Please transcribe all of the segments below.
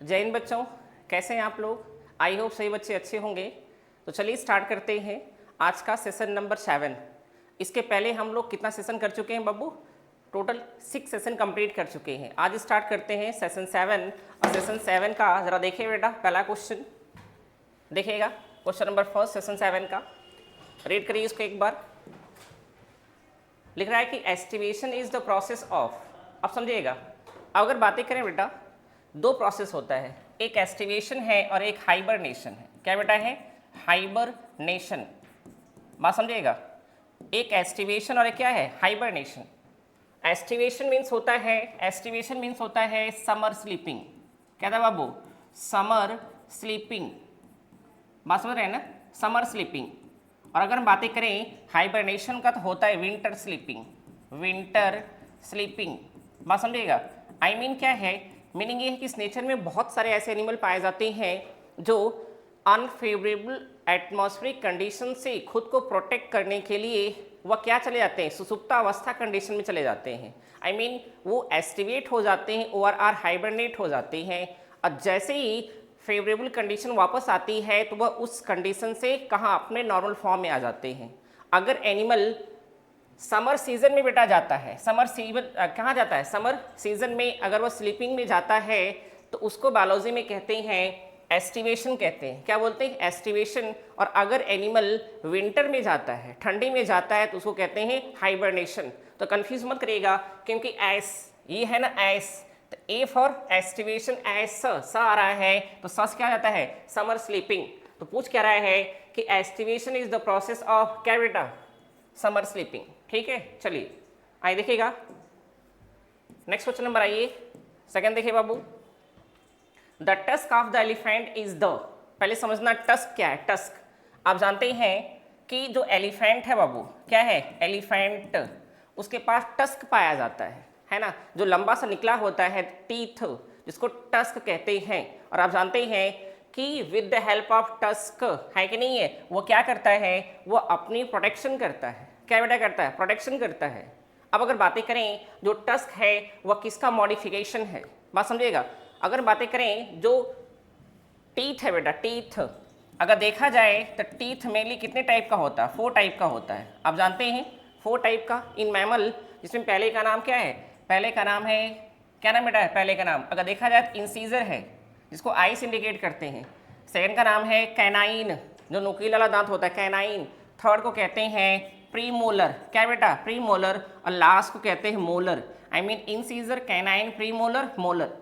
जय हिंद बच्चों, कैसे हैं आप लोग। आई होप सही बच्चे अच्छे होंगे। तो चलिए स्टार्ट करते हैं आज का सेशन नंबर 7। इसके पहले हम लोग कितना सेशन कर चुके हैं बब्बू? टोटल 6 सेशन कंप्लीट कर चुके हैं। आज स्टार्ट करते हैं सेशन 7। और सेशन 7 का ज़रा देखिए बेटा, पहला क्वेश्चन देखिएगा। क्वेश्चन नंबर फर्स्ट सेशन 7 का रीड करिए इसको एक बार। लिख रहा है कि estimation is the process of. अब समझिएगा, अगर बातें करें बेटा, दो प्रोसेस होता है, एक एस्टिमेशन है और एक हाइबरनेशन है। क्या बेटा है? हाइबरनेशन। बात समझिएगा, एक एस्टिमेशन और एक क्या है? हाइबरनेशन। एस्टिमेशन मीन्स होता है समर स्लीपिंग। क्या था बाबू? Summer sleeping. बात समझ रहे हैं ना? Summer sleeping. और अगर हम बातें करें हाइबरनेशन का, तो होता है विंटर स्लीपिंग। Winter sleeping. बात समझिएगा, आई मीन क्या है? मीनिंग ये है कि इस नेचर में बहुत सारे ऐसे एनिमल पाए जाते हैं जो अनफेवरेबल एटमॉस्फेरिक कंडीशन से खुद को प्रोटेक्ट करने के लिए वह क्या चले जाते हैं? सुसुप्तावस्था कंडीशन में चले जाते हैं। आई मीन वो एस्टिवेट हो जाते हैं, ORR हाइबरनेट हो जाते हैं। और जैसे ही फेवरेबल कंडीशन वापस आती है तो वह उस कंडीशन से कहाँ? अपने नॉर्मल फॉर्म में आ जाते हैं। अगर एनिमल समर सीजन में बेटा जाता है, समर सीजन कहाँ जाता है? समर सीजन में अगर वह स्लीपिंग में जाता है तो उसको बायोलॉजी में कहते हैं एस्टिवेशन कहते हैं। क्या बोलते हैं? एस्टिवेशन। और अगर एनिमल विंटर में जाता है, ठंडी में जाता है, तो उसको कहते हैं हाइबरनेशन। तो कंफ्यूज मत करिएगा, क्योंकि एस ये है ना, एस, तो ए फॉर एस्टिवेशन, एस स आ रहा है, तो सस क्या जाता है? Summer sleeping. तो पूछ क्या रहा है कि aestivation is the process of क्या बेटा? Summer sleeping. ठीक है, चलिए आइए देखिएगा नेक्स्ट क्वेश्चन नंबर। आइए सेकंड देखिए बाबू। The tusk of the elephant is the. पहले समझना टस्क क्या है। टस्क आप जानते हैं कि जो एलिफेंट है बाबू, क्या है? एलिफेंट, उसके पास टस्क पाया जाता है ना, जो लंबा सा निकला होता है टीथ, जिसको टस्क कहते हैं। और आप जानते हैं कि with the help of tusk, है कि नहीं है, वो क्या करता है? वो अपनी प्रोटेक्शन करता है। क्या बेटा करता है? प्रोटेक्शन करता है। अब अगर बातें करें जो टस्क है वह किसका मॉडिफिकेशन है? बात समझिएगा, अगर बातें करें जो टीथ है बेटा, टीथ अगर देखा जाए तो टीथ मेनली कितने टाइप का होता है? 4 टाइप का होता है। आप जानते हैं 4 टाइप का इन मैमल, जिसमें पहले का नाम क्या है? पहले का नाम है, क्या नाम बेटा है पहले का नाम? अगर देखा जाए तो इंसीजर है, जिसको आई से इंडिकेट करते हैं। सेकंड का नाम है कैनाइन, जो नुकीला वाला दांत होता है, कैनाइन। थर्ड को कहते हैं प्रीमोलर। क्या बेटा? प्रीमोलर। और लास्ट को कहते हैं molar. I mean incisor, canine, premolar, molar.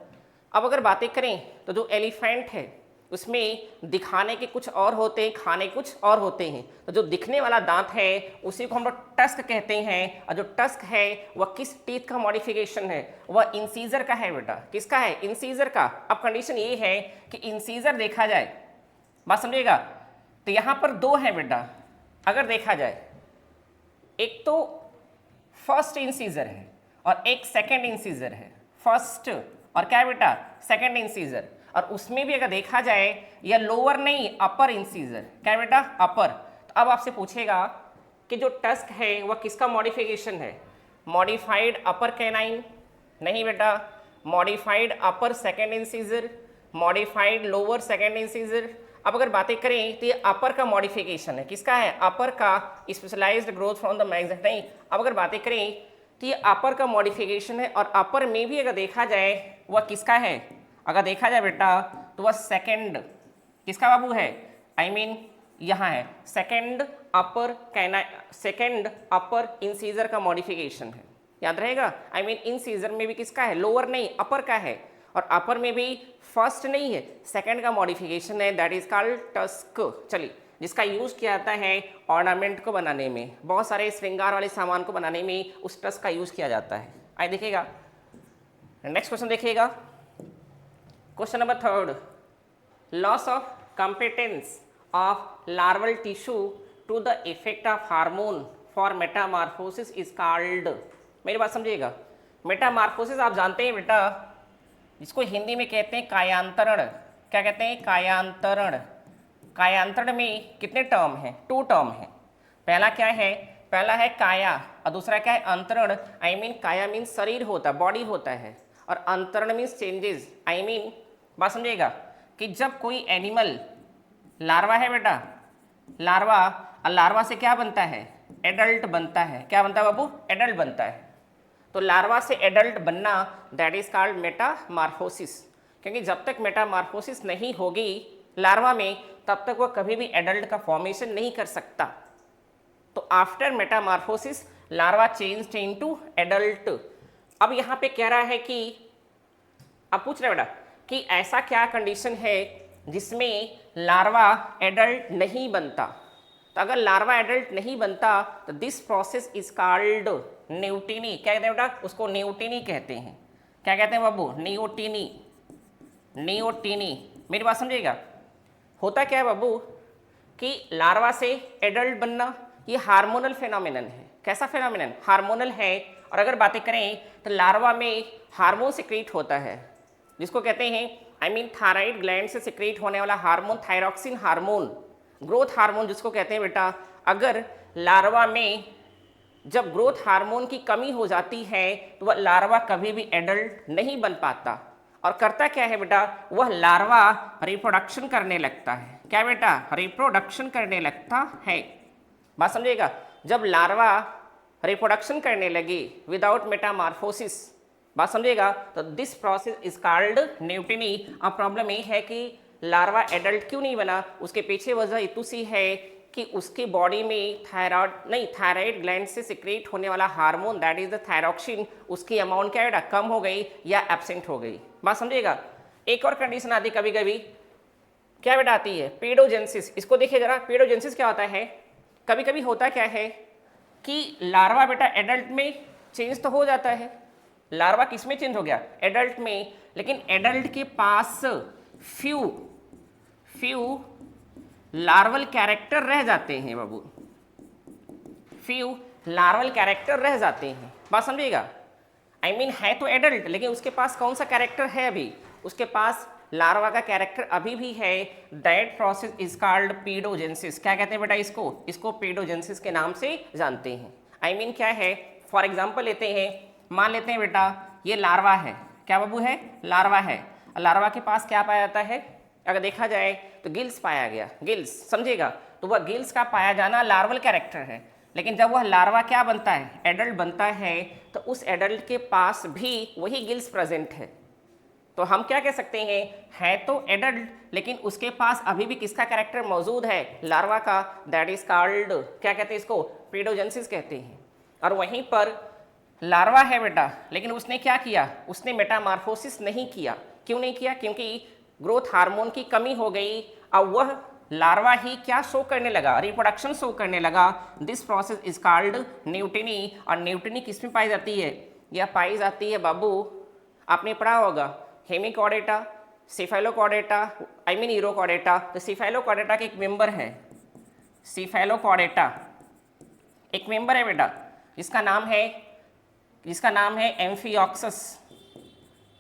अब अगर बातें करें तो जो एलिफेंट है उसमें दिखाने के कुछ और होते हैं, खाने कुछ और होते हैं। तो जो दिखने वाला दांत है उसी को हम लोग टस्क कहते हैं। और जो टस्क है वह किस टीथ का मॉडिफिकेशन है? वह इंसीजर का है बेटा। किसका है? इंसीजर का। अब कंडीशन ये है कि इंसीजर देखा जाए, बात समझिएगा, तो यहाँ पर 2 है बेटा। अगर देखा जाए, एक तो फर्स्ट इंसीजर है और एक सेकेंड इंसीजर है। फर्स्ट और क्या बेटा? Second incisor. और उसमें भी अगर देखा जाए या लोअर नहीं, अपर इंसीजर। क्या बेटा? अपर। तो अब आपसे पूछेगा कि जो टस्क है वह किसका मॉडिफिकेशन है? Modified upper canine? नहीं बेटा। Modified upper second incisor, modified lower second incisor. अब अगर बातें करें तो ये अपर का मॉडिफिकेशन है। किसका है? अपर का। स्पेशलाइज्ड ग्रोथ फ्रॉम द मैग्ज नहीं। अब अगर बातें करें तो ये अपर का मॉडिफिकेशन है। और अपर में भी अगर देखा जाए वह किसका है? अगर देखा जाए बेटा तो वह सेकेंड किसका बाबू है? आई मीन यहाँ है सेकेंड अपर कैना, सेकेंड अपर इंसीजर का मॉडिफिकेशन है। याद रहेगा, आई मीन इंसीजर में भी किसका है? लोअर नहीं, अपर का है। और अपर में भी फर्स्ट नहीं है, सेकेंड का मॉडिफिकेशन है, दैट इज कॉल्ड टस्क। चलिए, जिसका यूज़ किया जाता है ऑर्नामेंट को बनाने में, बहुत सारे श्रृंगार वाले सामान को बनाने में उस टस्क का यूज़ किया जाता है। आइए देखिएगा नेक्स्ट क्वेश्चन देखिएगा। Question number 3, loss of competence of larval tissue to the effect of hormone for metamorphosis is called. मेरी बात समझिएगा, मेटामॉर्फोसिस आप जानते हैं बेटा, जिसको हिंदी में कहते हैं कायांतरण। क्या कहते हैं? कायांतरण। कायांतरण में कितने टर्म हैं? 2 टर्म हैं। पहला क्या है? पहला है काया और दूसरा क्या है? अंतरण। आई मीन काया मीन शरीर होता है, बॉडी होता है, और अंतरण मीन्स चेंजेस। आई मीन बात समझिएगा कि जब कोई एनिमल लार्वा है बेटा, लार्वा, और लार्वा से क्या बनता है, एडल्ट बनता है। क्या बनता है बाबू, एडल्ट बनता है। तो लार्वा से एडल्ट बनना दैट इज कॉल्ड मेटामॉर्फोसिस, क्योंकि जब तक मेटामॉर्फोसिस नहीं होगी लार्वा में तब तक वह कभी भी एडल्ट का फॉर्मेशन नहीं कर सकता। तो after Metamorphosis larva change into adult. अब यहाँ पे कह रहा है कि, अब पूछ रहे बेटा कि ऐसा क्या कंडीशन है जिसमें लार्वा एडल्ट नहीं बनता। तो अगर लार्वा एडल्ट नहीं बनता तो दिस प्रोसेस इज कॉल्ड न्यूटिनी। क्या कहते हैं बेटा, उसको न्यूटिनी कहते हैं। क्या कहते हैं बाबू, न्यूटिनी, न्यूटिनी। मेरी बात समझिएगा, होता क्या है बाबू कि लार्वा से एडल्ट बनना ये हार्मोनल फेनोमेनन है। कैसा फेनोमेनन, हार्मोनल है। और अगर बातें करें तो लार्वा में हार्मोन सिक्रीट होता है जिसको कहते हैं थायराइड ग्लैंड से सिक्रीट होने वाला hormone, thyroxine hormone, growth hormone जिसको कहते हैं बेटा। अगर लार्वा में जब ग्रोथ हार्मोन की कमी हो जाती है तो वह लार्वा कभी भी एडल्ट नहीं बन पाता। और करता क्या है बेटा, वह लार्वा रिप्रोडक्शन करने लगता है। क्या बेटा, रिप्रोडक्शन करने लगता है। बात समझिएगा, जब लार्वा रिप्रोडक्शन करने लगे विदाउट मेटामॉर्फोसिस, बात समझिएगा, तो दिस प्रोसेस इज कॉल्ड न्यूटिनी। अब प्रॉब्लम ये है कि लार्वा एडल्ट क्यों नहीं बना, उसके पीछे वजह इतनी सी है कि उसकी बॉडी में थायराइड ग्लैंड से सिक्रेट होने वाला hormone that is the thyroxine, उसकी अमाउंट क्या बेटा कम हो गई या एब्सेंट हो गई। बात समझिएगा। एक और कंडीशन आती कभी कभी, क्या बेटा आती है, पेडोजेंसिस। इसको देखिए जरा, पेडोजेंसिस क्या होता है। कभी कभी होता क्या है कि लार्वा बेटा एडल्ट में चेंज तो हो जाता है। लार्वा किस में चेंज हो गया, एडल्ट में, लेकिन एडल्ट के पास फ्यू लार्वल कैरेक्टर रह जाते हैं बाबू, फ्यू लार्वल कैरेक्टर रह जाते हैं। बात समझिएगा, है तो एडल्ट लेकिन उसके पास कौन सा कैरेक्टर है, अभी उसके पास लार्वा का कैरेक्टर अभी भी है। That process is called paedogenesis. क्या कहते हैं बेटा इसको पेडोजेंसिस के नाम से जानते हैं। क्या है, फॉर एग्जाम्पल लेते हैं, मान लेते हैं बेटा ये लार्वा है। क्या बाबू है, लार्वा है। लार्वा के पास क्या पाया जाता है, अगर देखा जाए तो गिल्स पाया गया, गिल्स समझिएगा। तो वह गिल्स का पाया जाना लार्वल कैरेक्टर है, लेकिन जब वह लार्वा क्या बनता है, एडल्ट बनता है, तो उस एडल्ट के पास भी वही गिल्स प्रेजेंट है। तो हम क्या कह सकते हैं, है तो एडल्ट लेकिन उसके पास अभी भी किसका कैरेक्टर मौजूद है, लार्वा का। दैट इज कॉल्ड, क्या कहते हैं इसको, पेडोजेंसिस कहते हैं। और वहीं पर लार्वा है बेटा, लेकिन उसने क्या किया, उसने मेटामॉर्फोसिस नहीं किया। क्यों नहीं किया, क्योंकि ग्रोथ हार्मोन की कमी हो गई। अब वह लार्वा ही क्या शो करने लगा, रिप्रोडक्शन शो करने लगा। This process is called neoteny. और न्यूटिनी किस में पाई जाती है, यह पाई जाती है बाबू, आपने पढ़ा होगा हेमिकॉर्डेटा, सिफेलोकॉर्डेटा, ईरोकॉर्डेटा। तो सिफेलोकॉर्डेटा के एक मेंबर है, सिफेलोकॉर्डेटा एक मेंबर है बेटा जिसका नाम है एम्फिऑक्सस,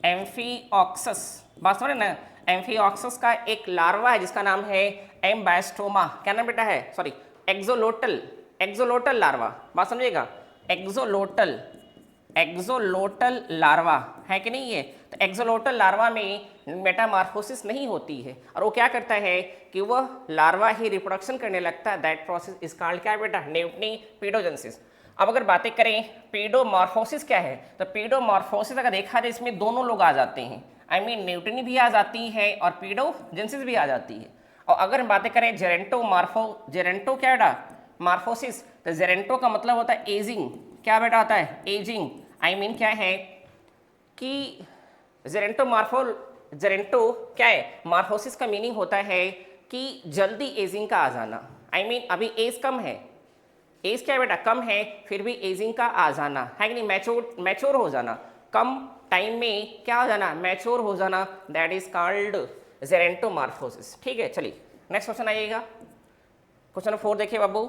एम्फिऑक्सस। बात समझ रहे ना, एम्फिऑक्सस का एक लार्वा है जिसका नाम है एम्बास्टोमा। क्या नाम बेटा है, सॉरी, एक्सोलोटल लार्वा। बात समझिएगा, एक्सोलोटल लार्वा है कि नहीं है। तो एक्सोलोटल लार्वा में मेटामॉर्फोसिस नहीं होती है, और वो क्या करता है कि वह लार्वा ही रिप्रोडक्शन करने लगता है। दैट प्रोसेस इज कॉल्ड क्या बेटा, न्यूटनी पेडोजेंसिस। अब अगर बातें करें पेडोमॉर्फोसिस क्या है, तो पेडोमॉर्फोसिस अगर देखा जाए इसमें दोनों लोग आ जाते हैं, न्यूटनी भी आ जाती है और पेडोजेंसिस भी आ जाती है। और अगर हम बातें करें जेरेंटो क्या बेटा मॉर्फोसिस, तो जेरेंटो का मतलब होता है एजिंग। क्या बेटा होता है, एजिंग। क्या है कि जेरेंटो क्या है, मॉर्फोसिस का मीनिंग होता है कि जल्दी एजिंग का आ जाना। अभी एज कम है, एज क्या है बेटा कम है, फिर भी एजिंग का आ जाना है कि नहीं, मैच्योर हो जाना, कम टाइम में क्या हो जाना, मैच्योर हो जाना। That is called gerontomorphosis. ठीक है, चलिए नेक्स्ट क्वेश्चन आइएगा। क्वेश्चन नंबर 4 देखिए बाबू,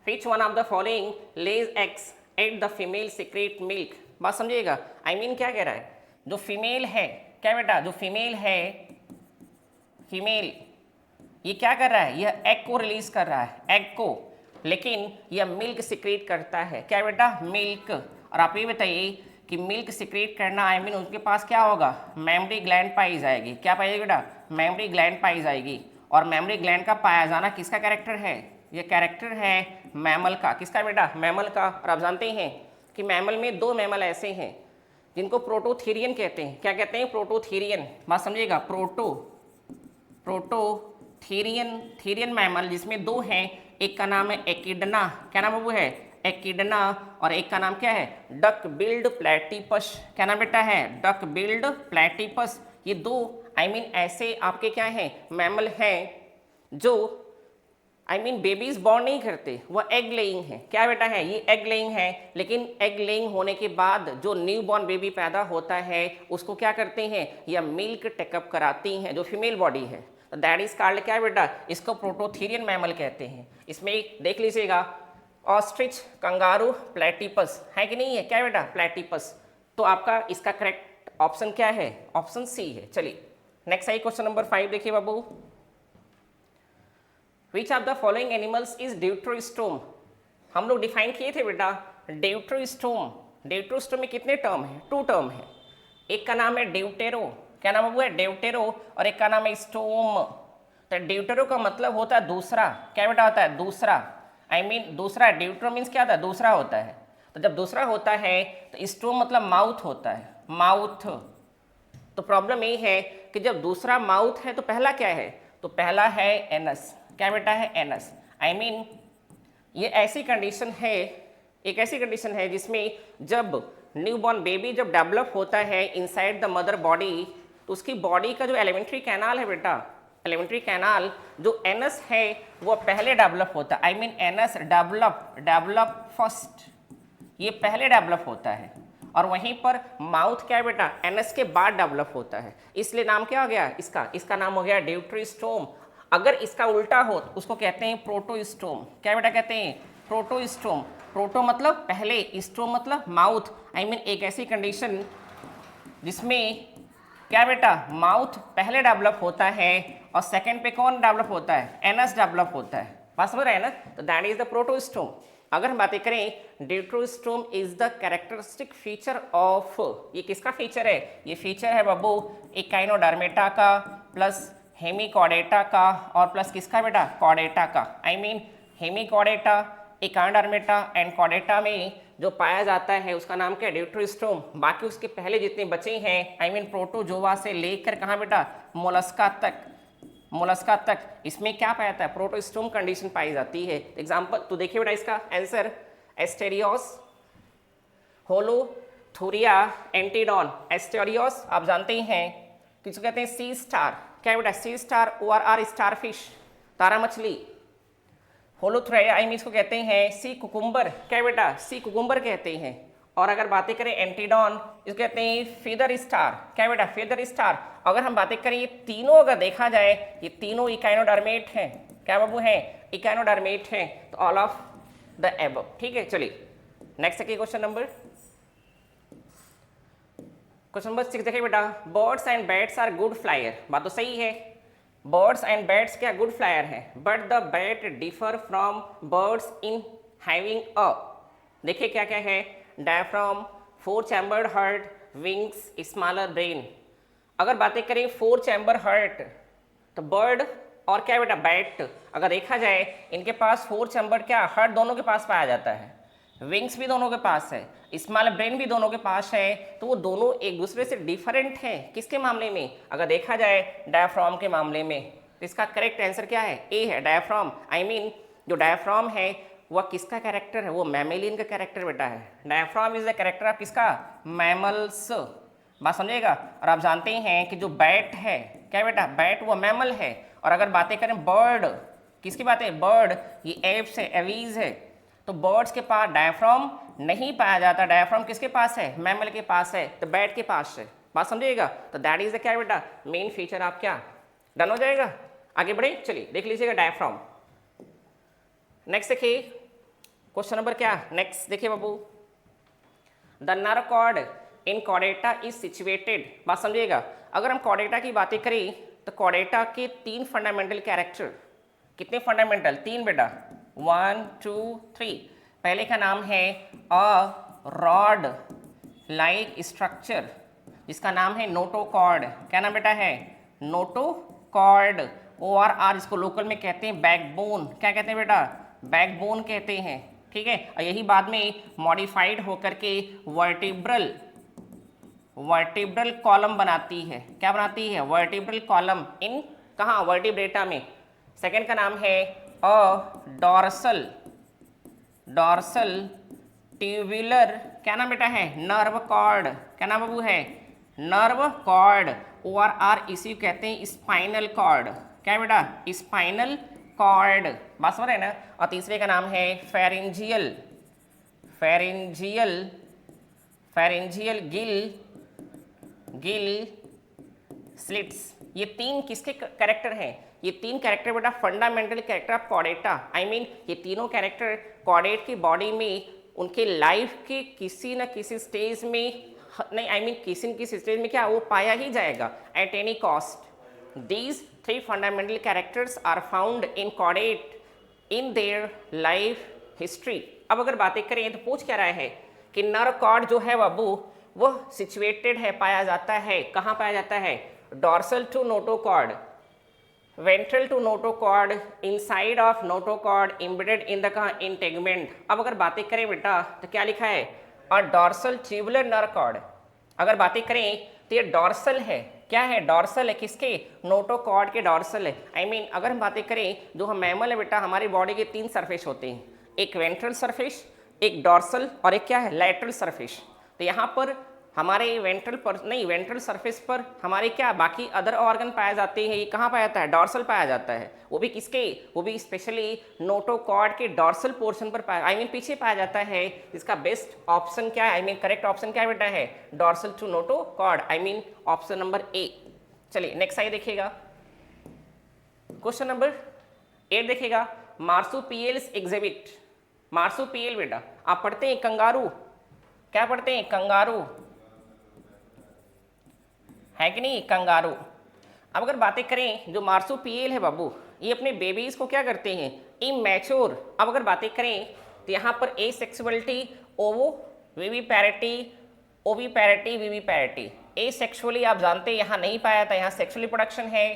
Which one of the following lays eggs at the female secrete milk? बात समझिएगा, क्या कह रहा है, जो फीमेल है, क्या बेटा जो फीमेल है, फीमेल ये क्या कर रहा है, यह एग को रिलीज कर रहा है, एग को, लेकिन यह मिल्क सिक्रेट करता है। क्या बेटा, मिल्क। और आप ये बताइए कि मिल्क सिक्रेट करना, आई मीन उनके पास क्या होगा, मेमरी ग्लैंड पाई जाएगी। क्या पाई जाएगी बेटा, मेमरी ग्लैंड पाई जाएगी। और मेमरी ग्लैंड का पाया जाना किसका कैरेक्टर है, ये कैरेक्टर है मैमल का। किसका बेटा, मैमल का। और आप जानते हैं कि मैमल में दो मैमल ऐसे हैं जिनको प्रोटोथेरियन कहते हैं। क्या कहते हैं, प्रोटोथेरियन। बात समझिएगा, प्रोटोथेरियन मैमल जिसमें दो हैं, एक का नाम है एकिडना। क्या नाम है, वो है एकिडना। और एक का नाम क्या है, डक बिल्ड प्लेटिपस। क्या नाम बेटा है, डक बिल्ड प्लेटिपस। ये दो आई मीन ऐसे आपके क्या हैं, मैमल हैं जो आई मीन बेबीज बॉर्न नहीं करते, वो एग लेइंग है। क्या बेटा है, ये एग लेइंग है। लेकिन एग लेइंग होने के बाद जो न्यू बॉर्न बेबी पैदा होता है उसको क्या करते हैं, या मिल्क टेकअप कराती हैं, जो फीमेल बॉडी है। तो दैट इज कॉल्ड क्या बेटा, इसको प्रोटोथेरियन मैमल कहते हैं। इसमें देख लीजिएगा, ऑस्ट्रिच, कंगारू, प्लेटिपस है कि नहीं है, क्या बेटा, प्लेटिपस। तो आपका इसका करेक्ट ऑप्शन क्या है, ऑप्शन सी है। चलिए नेक्स्ट आई क्वेश्चन नंबर 5 देखिए बाबू। Which of the following animals is deuterostome. हम लोग डिफाइन किए थे बेटा ड्यूटरोस्टोम। ड्यूटरोस्टोम में कितने टर्म है, 2 टर्म है। एक का नाम है ड्यूटेरो। क्या नाम है, वो है ड्यूटेरो। और एक का नाम है स्टोम। तो ड्यूटेरो का मतलब होता है दूसरा। क्या बेटा होता है, दूसरा। आई मीन दूसरा। ड्यूटेरो मीन्स क्या होता है, दूसरा होता है। तो जब दूसरा होता है तो स्टोम मतलब माउथ होता है, माउथ। तो प्रॉब्लम ये है कि जब दूसरा माउथ है तो पहला क्या है, तो पहला है एनस। क्या बेटा है, एनस। आई मीन ये ऐसी कंडीशन है, एक ऐसी कंडीशन है जिसमें जब न्यूबॉर्न बेबी जब डेवलप होता है इनसाइड द मदर बॉडी, तो उसकी बॉडी का जो एलिमेंट्री कैनाल है बेटा, एलिमेंट्री कैनाल जो एनस है वो पहले डेवलप होता है। I mean anus develop first, ये पहले डेवलप होता है। और वहीं पर माउथ क्या है बेटा, एनस के बाद डेवलप होता है। इसलिए नाम क्या हो गया इसका नाम हो गया ड्यूटरोस्टोम। अगर इसका उल्टा हो तो उसको कहते हैं प्रोटोस्टोम। क्या बेटा कहते हैं, प्रोटोस्टोम। प्रोटो मतलब पहले, स्टोम मतलब माउथ। आई मीन एक ऐसी कंडीशन जिसमें क्या बेटा, माउथ पहले डेवलप होता है और सेकंड पे कौन डेवलप होता है, एनस डेवलप होता है। बात समझ रहे हैं ना, तो दैट इज द प्रोटोस्टोम। अगर हम बातें करें deuterostome is the characteristic feature of, ये किसका फीचर है, ये फीचर है बाबू एकाइनोडर्मेटा का प्लस हेमिकॉर्डेटा का और प्लस किसका बेटा, कॉर्डेटा का। I mean Hemichordata, Echinodermata and Chordata में जो पाया जाता है उसका नाम क्या है, ड्यूटरोस्टोम। बाकी उसके पहले जितने बचे हैं आई मीन प्रोटोजोआ से लेकर कहाँ बेटा, मोलस्का तक इसमें क्या पाया जाता है, प्रोटोस्टोम कंडीशन पाई जाती है। एग्जांपल तो देखिए बेटा इसका आंसर, एस्टेरियोस, होलोथुरिया, एंटीडॉन। एस्टेरियोस आप जानते ही हैं किसको कहते हैं, सी स्टार। क्या बेटा, सी स्टार, ORR स्टारफिश, तारा मछली। होलोथुरिया आई मीन इसको कहते हैं सी कुकुम्बर। क्या बेटा, सी कुकुम्बर कहते हैं। और अगर बातें करें एंटीडॉन, इसको कहते हैं फेदर स्टार। क्या बेटा, फेदर स्टार। अगर हम बातें करें ये तीनों अगर देखा जाए, ये तीनों इकाइनोडर्मेट हैं। क्या बाबू हैं, इकाइनोडर्मेट हैं। तो ऑल ऑफ द एबव। ठीक है, चलिए नेक्स्ट देखिए क्वेश्चन नंबर 6 देखिए बेटा, birds and bats are good flyer. बात तो सही है, बर्ड्स एंड बैट्स क्या गुड फ्लायर है, but the bat differ from birds in having a, देखिए क्या क्या है, diaphragm, 4 chambered heart, wings, smaller brain. अगर बातें करें 4 चैम्बर हार्ट, तो बर्ड और क्या बेटा, बैट, अगर देखा जाए इनके पास 4 चैम्बर क्या हार्ट दोनों के पास पाया जाता है, विंग्स भी दोनों के पास है, स्मॉल ब्रेन भी दोनों के पास है। तो वो दोनों एक दूसरे से डिफरेंट हैं किसके मामले में, अगर देखा जाए डायफ्राम के मामले में। तो इसका करेक्ट आंसर क्या है, ए है, डायफ्राम। आई मीन जो डायफ्राम है वह किसका कैरेक्टर है, वो मैमेलियन का कैरेक्टर बेटा है। Diaphragm is the character of किसका, मैमल्स। बात समझिएगा। और आप जानते हैं कि जो बैट है, क्या बेटा, बैट वो मैमल है। और अगर बातें करें बर्ड, किसकी बात है, बर्ड, ये एप्स है, एवीज है। तो बर्ड्स के पास डायफ्राम नहीं पाया जाता। डायफ्राम किसके पास है, मैमल के पास है, तो बैट के पास है। बात समझिएगा। तो दैट इज द क्या बेटा, मेन फीचर आप क्या डन हो जाएगा। आगे बढ़े, चलिए देख लीजिएगा डायफ्राम। नेक्स्ट देखिए क्वेश्चन नंबर क्या, नेक्स्ट देखिए बाबू, the nerve cord in Chordata is situated. बात समझिएगा। अगर हम कॉर्डेटा की बातें करें तो कॉर्डेटा के 3 फंडामेंटल कैरेक्टर, कितने फंडामेंटल, 3 बेटा, 1 2 3। पहले का नाम है अ रॉड लाइक स्ट्रक्चर जिसका नाम है नोटोकॉर्ड। क्या नाम बेटा है? नोटोकॉर्ड। ORR इसको लोकल में कहते हैं बैकबोन। क्या कहते हैं बेटा? बैकबोन कहते हैं। ठीक है, और यही बाद में मॉडिफाइड होकर के वर्टिब्रल कॉलम बनाती है। क्या बनाती है? वर्टिब्रल कॉलम इन कहाँ? वर्टिब्रेटा में। सेकंड का नाम है डॉर्सल ट्यूबुलर। क्या नाम बेटा है? Nerve cord. क्या नाम बाबू है? Nerve cord. ORR इसी कहते हैं स्पाइनल कॉर्ड। क्या है बेटा? Spinal cord. बात समझ रहे हैं ना? और तीसरे का नाम है फेरेंजियल गिल स्लिट्स। ये तीन किसके कैरेक्टर हैं? ये तीन कैरेक्टर बेटा fundamental character of Chordata. I mean ये तीनों कैरेक्टर कॉर्डेट की बॉडी में उनके लाइफ के किसी न किसी स्टेज में नहीं, आई मीन किसी न किसी स्टेज में क्या वो पाया ही जाएगा at any cost. These three fundamental characters are found in chordate in their life history. अब अगर बातें करें तो पूछ क्या रहा है कि नर्व कॉर्ड जो है बाबू वह सिचुएटेड है, पाया जाता है। कहाँ पाया जाता है? Dorsal to notochord, ventral to notochord, inside of notochord, embedded in the कहाँ? इंटेगमेंट। अब अगर बातें करें बेटा तो क्या लिखा है? और डॉर्सल ट्यूबुलर नर्व कॉर्ड। अगर बातें करें तो ये डॉर्सल है। क्या है? डॉर्सल है। किसके? नोटोकॉर्ड के डॉर्सल है। आई मीन अगर हम बातें करें जो हम मैमल है बेटा, हमारी बॉडी के तीन सरफेस होते हैं, एक वेंट्रल सरफेस, एक डॉर्सल और एक क्या है? Lateral surface. तो यहाँ पर हमारे वेंट्रल सरफेस पर हमारे क्या बाकी अदर ऑर्गन पाए जाते हैं। ये कहाँ पाया जाता है? डॉर्सल पाया जाता है। वो भी किसके? वो भी स्पेशली नोटोकॉर्ड के डॉर्सल पोर्शन पर आई मीन पीछे पाया जाता है। इसका बेस्ट ऑप्शन क्या है? आई मीन करेक्ट ऑप्शन क्या बेटा है? Dorsal to notochord, I mean option number A. चलिए नेक्स्ट आइए देखिएगा, क्वेश्चन नंबर 8 देखिएगा। Marsupials exhibit. मार्सुपियल बेटा आप पढ़ते हैं कंगारू। क्या पढ़ते हैं? कंगारू है कि नहीं? कंगारू। अब अगर बातें करें जो मार्सुपियल है बाबू, ये अपने बेबीज को क्या करते हैं? इमैच्योर। अब अगर बातें करें तो यहाँ पर एसेक्सुअलिटी, विविपैरिटी। एसेक्सुअली आप जानते हैं यहाँ नहीं पाया था, यहाँ सेक्सुअली प्रोडक्शन है।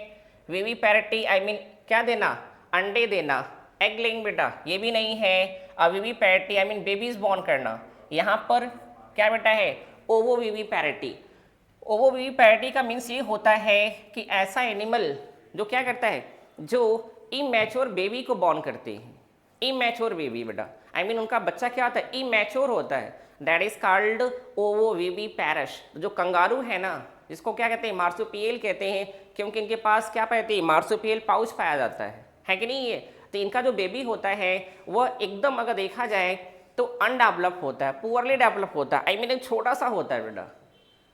विविपैरिटी आई मीन क्या देना? अंडे देना, एग लेइंग बेटा, ये भी नहीं है। और विविपैरिटी आई मीन बेबीज बॉर्न करना। यहाँ पर क्या बेटा है? ओवोविविपैरिटी। ओवोविविपैरिटी का मीन्स ये होता है कि ऐसा एनिमल जो क्या करता है? जो इमैच्योर बेबी को बॉर्न करते हैं। इमैच्योर बेबी बेटा आई मीन उनका बच्चा क्या होता है? इमैच्योर होता है। That is called ovoviviparous. जो कंगारू है ना, जिसको क्या कहते हैं? मार्सुपियल कहते हैं, क्योंकि इनके पास क्या पाते हैं? मार्सुपियल पाउच पाया जाता है कि नहीं? ये तो इनका जो बेबी होता है वह एकदम अगर देखा जाए तो अनडेवलप होता है, पुअरली डेवलप होता है। आई मीन एक छोटा सा होता है बेटा।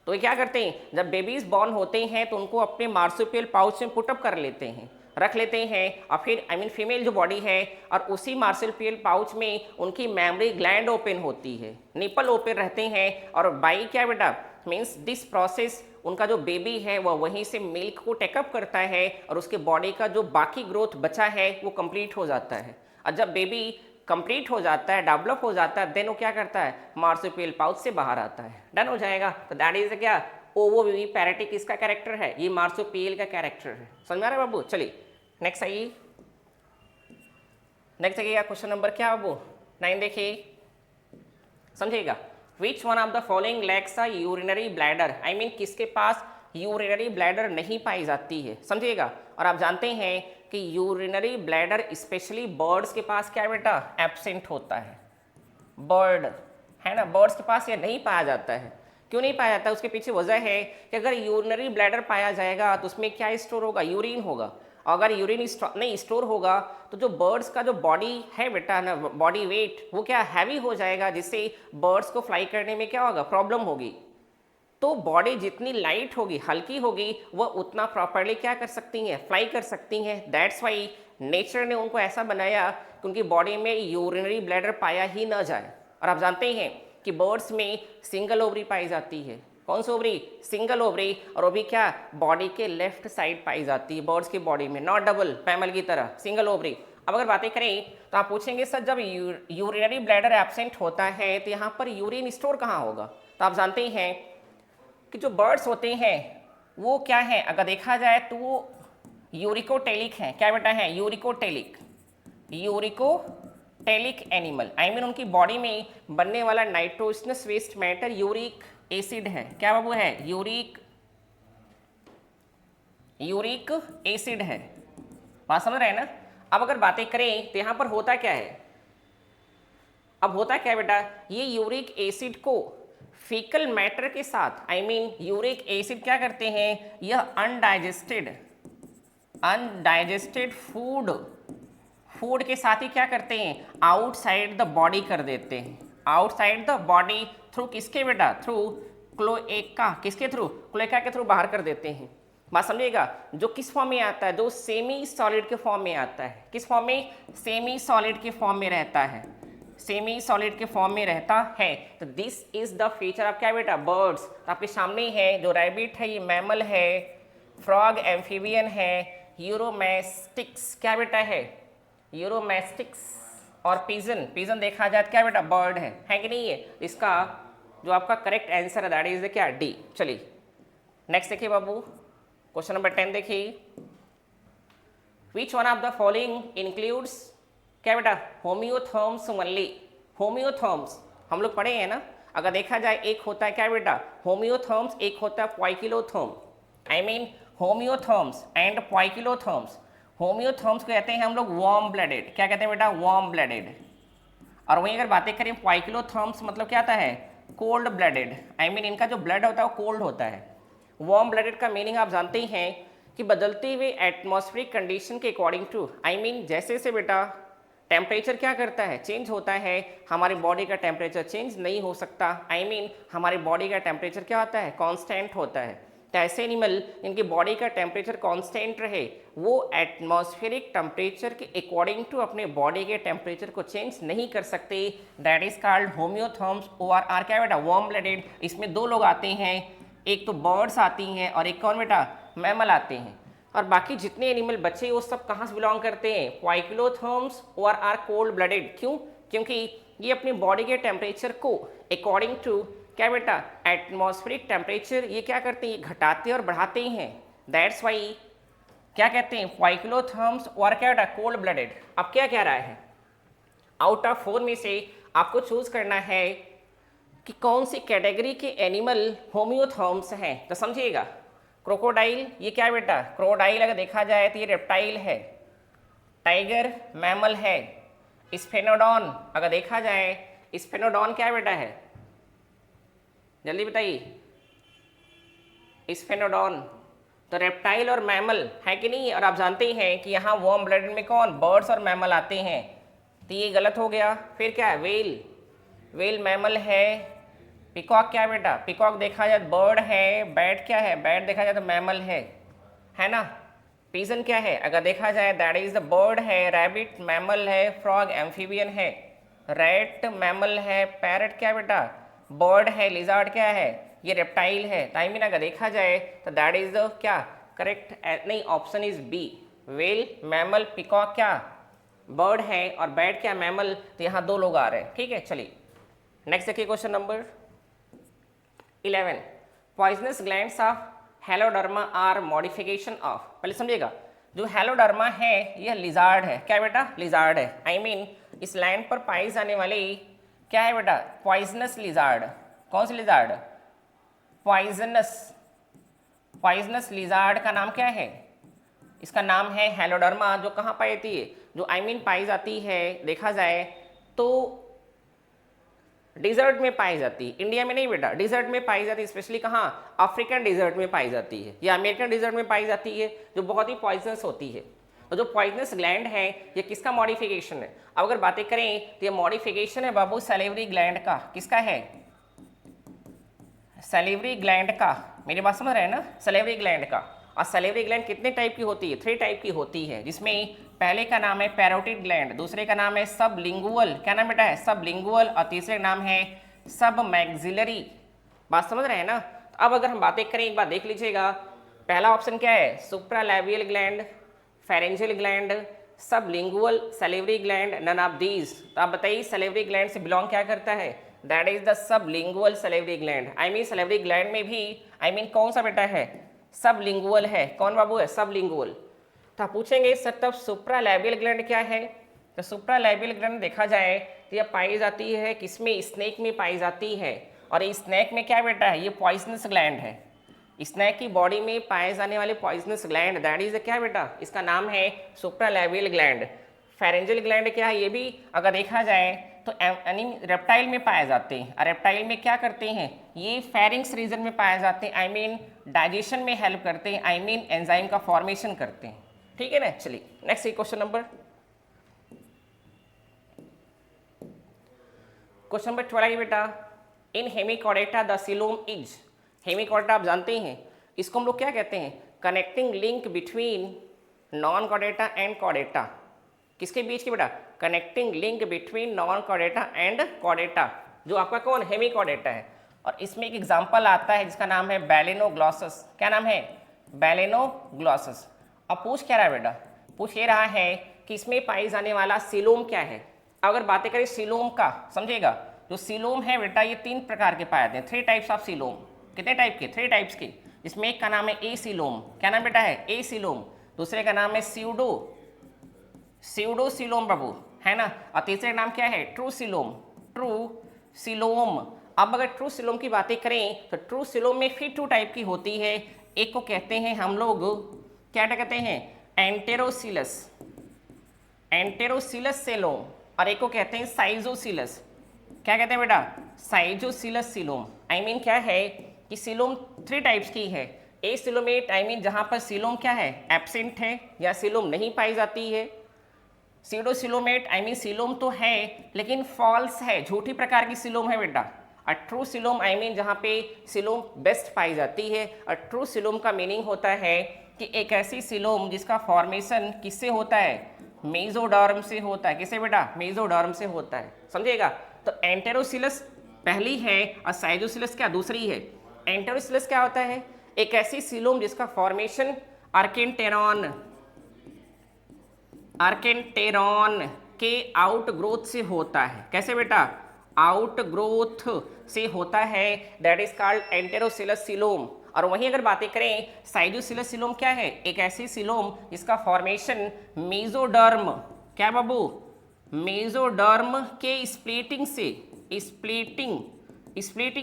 तो ये क्या करते हैं? जब बेबीज बॉर्न होते हैं तो उनको अपने मार्सुपियल पाउच में पुटअप कर लेते हैं, रख लेते हैं। और फिर आई मीन फीमेल जो बॉडी है और उसी मार्सुपियल पाउच में उनकी मेमोरी ग्लैंड ओपन होती है, निपल ओपन रहते हैं। और बाई क्या बेटा? मीन्स दिस प्रोसेस उनका जो बेबी है वह वहीं से मिल्क को टेकअप करता है और उसके बॉडी का जो बाकी ग्रोथ बचा है वो कंप्लीट हो जाता है। और जब बेबी कंप्लीट हो जाता है, डेवलप हो जाता है, देन वो क्या करता है? मार्सुपियल पाउच से बाहर आता है। डन हो जाएगा। तो दैट इज क्या? ओवोविविपैरिटी किसका कैरेक्टर है? ये मार्सुपियल का कैरेक्टर है। समझ में आ रहा है बाबू? चलिए नेक्स्ट आइए, नेक्स्ट आइएगा क्वेश्चन नंबर क्या बाबू? 9 देखिए, समझिएगा। विच one of the following lakhs a urinary bladder. I mean किसके पास यूरिनरी ब्लैडर नहीं पाई जाती है? समझिएगा। और आप जानते हैं कि यूरिनरी ब्लैडर स्पेशली बर्ड्स के पास क्या बेटा? एब्सेंट होता है। बर्ड है ना, बर्ड्स के पास ये नहीं पाया जाता है। क्यों नहीं पाया जाता? उसके पीछे वजह है कि अगर यूरिनरी ब्लैडर पाया जाएगा तो उसमें क्या स्टोर होगा? यूरिन होगा। और अगर यूरिन नहीं स्टोर होगा तो जो बर्ड्स का जो बॉडी है बेटा ना, बॉडी वेट वो क्या हैवी हो जाएगा, जिससे बर्ड्स को फ्लाई करने में क्या होगा? प्रॉब्लम होगी। तो बॉडी जितनी लाइट होगी, हल्की होगी, वह उतना प्रॉपरली क्या कर सकती हैं? फ्लाई कर सकती हैं। दैट्स वाई नेचर ने उनको ऐसा बनाया कि उनकी बॉडी में यूरिनरी ब्लैडर पाया ही ना जाए। और आप जानते हैं कि बर्ड्स में सिंगल ओवरी पाई जाती है। कौन सी ओवरी? Single ovary. और वो भी क्या? बॉडी के लेफ्ट साइड पाई जाती है बर्ड्स की बॉडी में, नॉट डबल पैमल की तरह, सिंगल ओवरी। अब अगर बातें करें तो आप पूछेंगे सर जब यूरिनरी ब्लैडर एब्सेंट होता है तो यहाँ पर यूरिन स्टोर कहाँ होगा? तो आप जानते हैं कि जो बर्ड्स होते हैं वो क्या है, अगर देखा जाए तो वो यूरिकोटेलिक हैं। क्या बेटा है? Uricotelic, uricotelic animal. I mean उनकी बॉडी में बनने वाला nitrogenous waste matter uric acid है। क्या बाबू है? यूरिक एसिड है। बात समझ रहे हैं ना? अब अगर बातें करें तो यहाँ पर होता क्या है, अब होता क्या है बेटा, ये यूरिक एसिड को फीकल मैटर के साथ, आई मीन यूरिक एसिड क्या करते हैं, यह अनडाइजेस्टेड फूड के साथ ही क्या करते हैं, आउटसाइड द बॉडी कर देते हैं। आउटसाइड द बॉडी थ्रू किसके बेटा? Through cloaca. किसके थ्रू? क्लोएका के थ्रू बाहर कर देते हैं। बात समझिएगा। जो किस फॉर्म में आता है? जो सेमी सॉलिड के फॉर्म में आता है। किस फॉर्म में? सेमी सॉलिड के फॉर्म में रहता है। सेमी सॉलिड के फॉर्म में रहता है। तो this is the feature of क्या बेटा? बर्ड्स। तो आपके सामने है जो रैबिट है, ये मैमल है, फ्रॉग एम्फीबियन है, यूरोमेस्टिक्स क्या बेटा है? यूरोमेस्टिक्स। और पिजन देखा जाए तो क्या बेटा? बर्ड है कि नहीं? है इसका जो आपका करेक्ट आंसर है दैट इज क्या? डी। चलिए नेक्स्ट देखिए बाबू, क्वेश्चन नंबर 10 देखिए। विच one of the following includes क्या बेटा? Homeotherms only. होम्योथर्म्स हम लोग पढ़े हैं ना। अगर देखा जाए एक होता है क्या बेटा? होम्योथर्म्स, एक होता है पोइकिलोथर्म। I mean homeotherms and poikilotherms. Homeotherms को कहते हैं हम लोग वार्म ब्लडेड। क्या कहते हैं बेटा? Warm blooded. और वहीं अगर बातें करें पोइकिलोथर्म्स मतलब क्या आता है? Cold blooded. आई मीन इनका जो ब्लड होता है वो कोल्ड होता है। वार्म ब्लडेड का मीनिंग आप जानते ही हैं कि बदलते हुए एटमॉस्फेरिक कंडीशन के अकॉर्डिंग टू, आई मीन जैसे जैसे बेटा टेम्परेचर क्या करता है? चेंज होता है। हमारी बॉडी का टेम्परेचर चेंज नहीं हो सकता। आई मीन हमारी बॉडी का टेम्परेचर क्या होता है? कांस्टेंट होता है। तो ऐसे एनिमल इनकी बॉडी का टेम्परेचर कांस्टेंट रहे, वो एटमॉस्फेरिक टेम्परेचर के अकॉर्डिंग टू अपने बॉडी के टेम्परेचर को चेंज नहीं कर सकते। That is called homeotherms. ORR क्या बेटा? Warm blooded. इसमें दो लोग आते हैं, एक तो बर्ड्स आती हैं और एक कौन बेटा? मैमल आते हैं। और बाकी जितने एनिमल बचे वो सब कहाँ से बिलोंग करते हैं? Poikilotherms ORR cold blooded. क्यों? क्योंकि ये अपनी बॉडी के टेम्परेचर को अकॉर्डिंग टू क्या बेटा? एटमॉस्फेरिक टेम्परेचर ये क्या करते हैं? ये घटाते और बढ़ाते हैं। दैट्स वाई क्या कहते हैं? पोइकिलोथर्म्स और क्या बेटा? Cold blooded. अब क्या कह रहा है? आउट ऑफ 4 में से आपको चूज करना है कि कौन सी कैटेगरी के एनिमल होम्योथर्म्स हैं। तो समझिएगा, क्रोकोडाइल ये क्या बेटा? क्रोकोडाइल अगर देखा जाए तो ये रेप्टाइल है। टाइगर मैमल है। स्फेनोडॉन अगर देखा जाए, स्फेनोडॉन क्या बेटा है? जल्दी बताइए। स्फेनोडॉन तो रेप्टाइल और मैमल है कि नहीं? और आप जानते ही हैं कि यहाँ वार्म ब्लडेड में कौन? बर्ड्स और मैमल आते हैं। तो ये गलत हो गया। फिर क्या है? वेल मैमल है। पिकॉक क्या बेटा? पिकॉक देखा जाए बर्ड है। बैट क्या है? बैट देखा जाए तो मैमल है ना। पिजन क्या है? अगर देखा जाए दैट इज द बर्ड है। रैबिट मैमल है। फ्रॉग एम्फीबियन है। रैट मैमल है। पैरट क्या बेटा? बर्ड है। लिजार्ड क्या है? ये रेप्टाइल है। आई मीन अगर देखा जाए तो दैट इज द क्या करेक्ट? नहीं, option is B. Well mammal peacock क्या बर्ड है और बैट क्या मैमल। तो यहाँ दो लोग आ रहे हैं। ठीक है, चलिए नेक्स्ट देखिए question number 11। Poisonous glands of heloderma are modification of. पहले समझिएगा, जो हेलोडर्मा है यह लिजार्ड है। क्या बेटा? लिजार्ड है। आई मीन इस लैंड पर पाई जाने वाली क्या है बेटा? Poisonous lizard. कौन सी लिजार्ड? पॉइजनस लिजार्ड का नाम क्या है? इसका नाम है हेलोडर्मा। जो कहाँ पाई जाती है? जो आई मीन पाई जाती है देखा जाए तो डिजर्ट में पाई जाती है। इंडिया में नहीं बेटा, डिजर्ट में पाई जाती है। स्पेशली कहाँ? अफ्रीकन डिजर्ट में पाई जाती है या अमेरिकन डिजर्ट में पाई जाती है, जो बहुत ही पॉइजनस होती है। तो जो पॉइजनस ग्लैंड है ये किसका मॉडिफिकेशन है? अब अगर बातें करें तो ये मॉडिफिकेशन है बाबू सैलिवरी ग्लैंड का। किसका है? सैलिवरी ग्लैंड का। मेरी बात समझ रहे हैं ना? सैलिवरी ग्लैंड का। और सैलिवरी ग्लैंड कितने टाइप की होती है? 3 टाइप की होती है, जिसमें पहले का नाम है पैरोटिड ग्लैंड, दूसरे का नाम है सबलिंगुअल। क्या नाम बेटा है? सबलिंगुअल। और तीसरे का नाम है सब मैक्सिलरी। बात समझ रहे हैं ना? तो अब अगर हम बातें करें एक बार देख लीजिएगा। पहला ऑप्शन क्या है? Supralabial gland, pharyngeal gland, sublingual, salivary gland, none of these. तो आप बताइए सैलिवरी ग्लैंड से बिलोंग क्या करता है? That is the sublingual salivary gland. I mean salivary gland में भी कौन सा बेटा है, सबलिंगुअल है। कौन बाबू है, सबलिंगुअल। तो आप पूछेंगे सर तब सुप्रालैबियल ग्लैंड क्या है। तो सुप्रालैबियल ग्लैंड देखा जाए तो यह पाई जाती है किसमें, स्नेक में पाई जाती है। और ये स्नेक में क्या बेटा है, ये पॉइजनस ग्लैंड है। स्नेक की बॉडी में पाए जाने वाले पॉइजनस ग्लैंड दैट इज क्या बेटा, इसका नाम है सुप्रालैबियल ग्लैंड। फेरेंजियल ग्लैंड क्या है, ये भी अगर देखा जाए तो रेप्टाइल में पाए जाते हैं। और रेप्टाइल में क्या करते हैं, ये फेरिंग्स रीजन में पाए जाते हैं। डाइजेशन में हेल्प करते हैं। एंजाइम का फॉर्मेशन करते हैं। ठीक है ना। चलिए नेक्स्ट क्वेश्चन नंबर 12 है बेटा। In Hemichordata the coelom is. Hemichordata आप जानते हैं, इसको हम लोग क्या कहते हैं, connecting link between non Chordata and Chordata. किसके बीच की बेटा, connecting link between non Chordata and Chordata, जो आपका कौन, हेमिकॉर्डेटा है। और इसमें एक एग्जांपल आता है जिसका नाम है बैलेनोग्लॉसस। क्या नाम है, बैलेनोग्लॉसस। अब पूछ क्या रहा है बेटा, पूछ ये रहा है कि इसमें पाई जाने वाला सीलोम क्या है। अगर बातें करें सीलोम का, समझिएगा, जो सीलोम है बेटा ये 3 प्रकार के पाए जाते हैं। 3 टाइप्स ऑफ सीलोम। कितने टाइप के, 3 टाइप्स के। जिसमें एक का नाम है ए सीलोम। क्या नाम बेटा है, ए सीलोम। दूसरे का नाम है स्यूडो सीलोम बाबू, है ना। और तीसरे का नाम क्या है, ट्रू सीलोम। True coelom. अब अगर ट्रू सीलोम की बातें करें तो ट्रू सीलोम में फिर 2 टाइप की होती है। एक को कहते हैं हम लोग, क्या कहते हैं, एंटेरोसिलस, एंटेरोसिलस सीलोम। और एक को कहते हैं साइजोसिलस। क्या कहते हैं बेटा, साइजोसिलस सीलोम। क्या है कि सीलोम 3 टाइप्स की है। ए सीलोमेट जहां पर सीलोम क्या है, एब्सेंट है या सीलोम नहीं पाई जाती है। सीडो सीलोमेट सीलोम तो है लेकिन फॉल्स है, झूठी प्रकार की सीलोम है बेटा। और ट्रू सीलोम जहाँ पे सीलोम बेस्ट पाई जाती है। और ट्रू सीलोम का मीनिंग होता है कि एक ऐसी सीलोम जिसका फॉर्मेशन किससे होता है, मेसोडर्म से होता है। किससे बेटा, मेसोडर्म से होता है, समझिएगा। तो एंटेरोसिलस पहली है और साइजोसिलस क्या दूसरी है। एंटेरोसिलस क्या होता है, एक ऐसी सीलोम जिसका फॉर्मेशन आर्केंटेरॉन के आउट ग्रोथ से होता है। कैसे बेटा, आउट ग्रोथ से होता है, दैट इज कॉल्ड एंटेरोसिलस सीलोम। और वहीं अगर बातें करें साइजोसिलस सीलोम क्या है, एक ऐसी सीलोम जिसका फॉर्मेशन मेसोडर्म, क्या बाबू, मेसोडर्म के स्प्लिटिंग